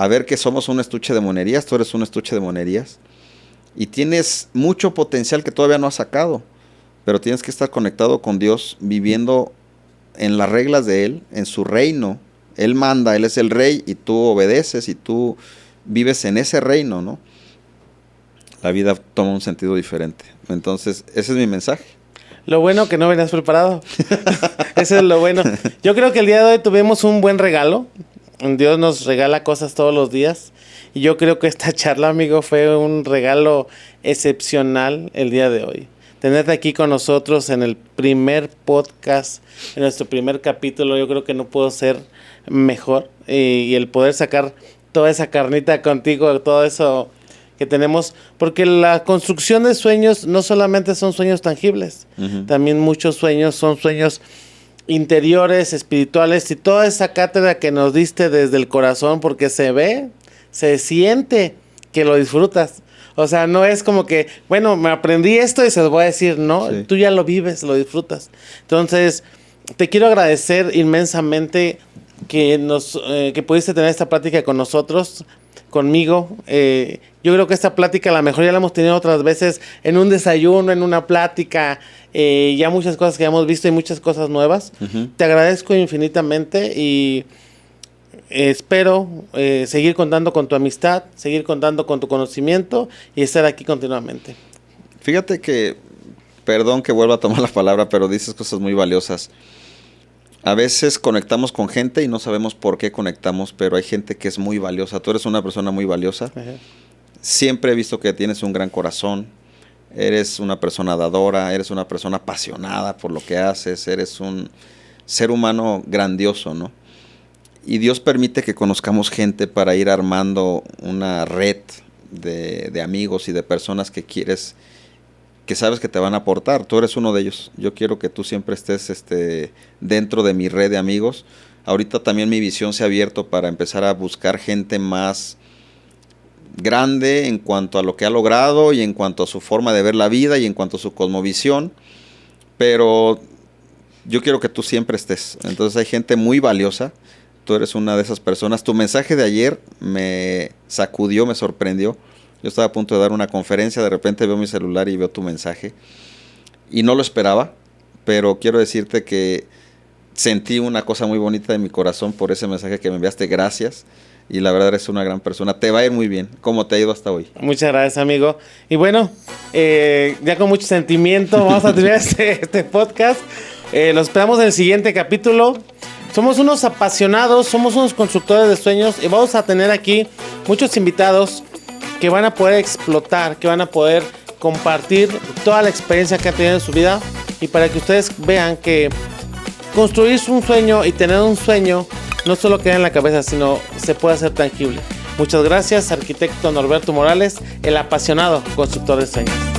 ver que somos un estuche de monerías, tú eres un estuche de monerías, y tienes mucho potencial que todavía no has sacado, pero tienes que estar conectado con Dios, viviendo en las reglas de Él, en su reino. Él manda, Él es el rey, y tú obedeces, y tú vives en ese reino, ¿no? La vida toma un sentido diferente. Entonces, ese es mi mensaje. Lo bueno que no venías preparado. Eso es lo bueno. Yo creo que el día de hoy tuvimos un buen regalo. Dios nos regala cosas todos los días. Y yo creo que esta charla, amigo, fue un regalo excepcional el día de hoy. Tenerte aquí con nosotros en el primer podcast, en nuestro primer capítulo, yo creo que no pudo ser mejor. Y el poder sacar toda esa carnita contigo, todo eso que tenemos, porque la construcción de sueños no solamente son sueños tangibles, también muchos sueños son sueños interiores, espirituales, y toda esa cátedra que nos diste desde el corazón, porque se ve, se siente que lo disfrutas. O sea, no es como que, bueno, me aprendí esto y se los voy a decir, no, sí. Tú ya lo vives, lo disfrutas. Entonces, te quiero agradecer inmensamente que pudiste tener esta plática con nosotros, conmigo. Yo creo que esta plática a lo mejor ya la hemos tenido otras veces en un desayuno, en una plática, ya muchas cosas que ya hemos visto y muchas cosas nuevas. Te agradezco infinitamente y espero seguir contando con tu amistad, seguir contando con tu conocimiento y estar aquí continuamente. Fíjate que, perdón que vuelva a tomar la palabra, pero dices cosas muy valiosas. A veces conectamos con gente y no sabemos por qué conectamos, pero hay gente que es muy valiosa. Tú eres una persona muy valiosa. Siempre he visto que tienes un gran corazón. Eres una persona dadora, eres una persona apasionada por lo que haces. Eres un ser humano grandioso, ¿no? Y Dios permite que conozcamos gente para ir armando una red de amigos y de personas que quieres, que sabes que te van a aportar. Tú eres uno de ellos. Yo quiero que tú siempre estés dentro de mi red de amigos. Ahorita también mi visión se ha abierto para empezar a buscar gente más grande en cuanto a lo que ha logrado y en cuanto a su forma de ver la vida y en cuanto a su cosmovisión. Pero yo quiero que tú siempre estés. Entonces hay gente muy valiosa. Tú eres una de esas personas. Tu mensaje de ayer me sacudió, me sorprendió. Yo estaba a punto de dar una conferencia, de repente veo mi celular y veo tu mensaje. Y no lo esperaba, pero quiero decirte que sentí una cosa muy bonita en mi corazón por ese mensaje que me enviaste. Gracias. y la verdad eres una gran persona. Te va a ir muy bien, como te ha ido hasta hoy. Muchas gracias, amigo. Y bueno, ya con mucho sentimiento vamos a tener este podcast. Los esperamos en el siguiente capítulo. Somos unos apasionados, somos unos constructores de sueños y vamos a tener aquí muchos invitados que van a poder explotar, que van a poder compartir toda la experiencia que han tenido en su vida, y para que ustedes vean que construir un sueño y tener un sueño no solo queda en la cabeza, sino se puede hacer tangible. Muchas gracias, arquitecto Norberto Morales, el apasionado constructor de sueños.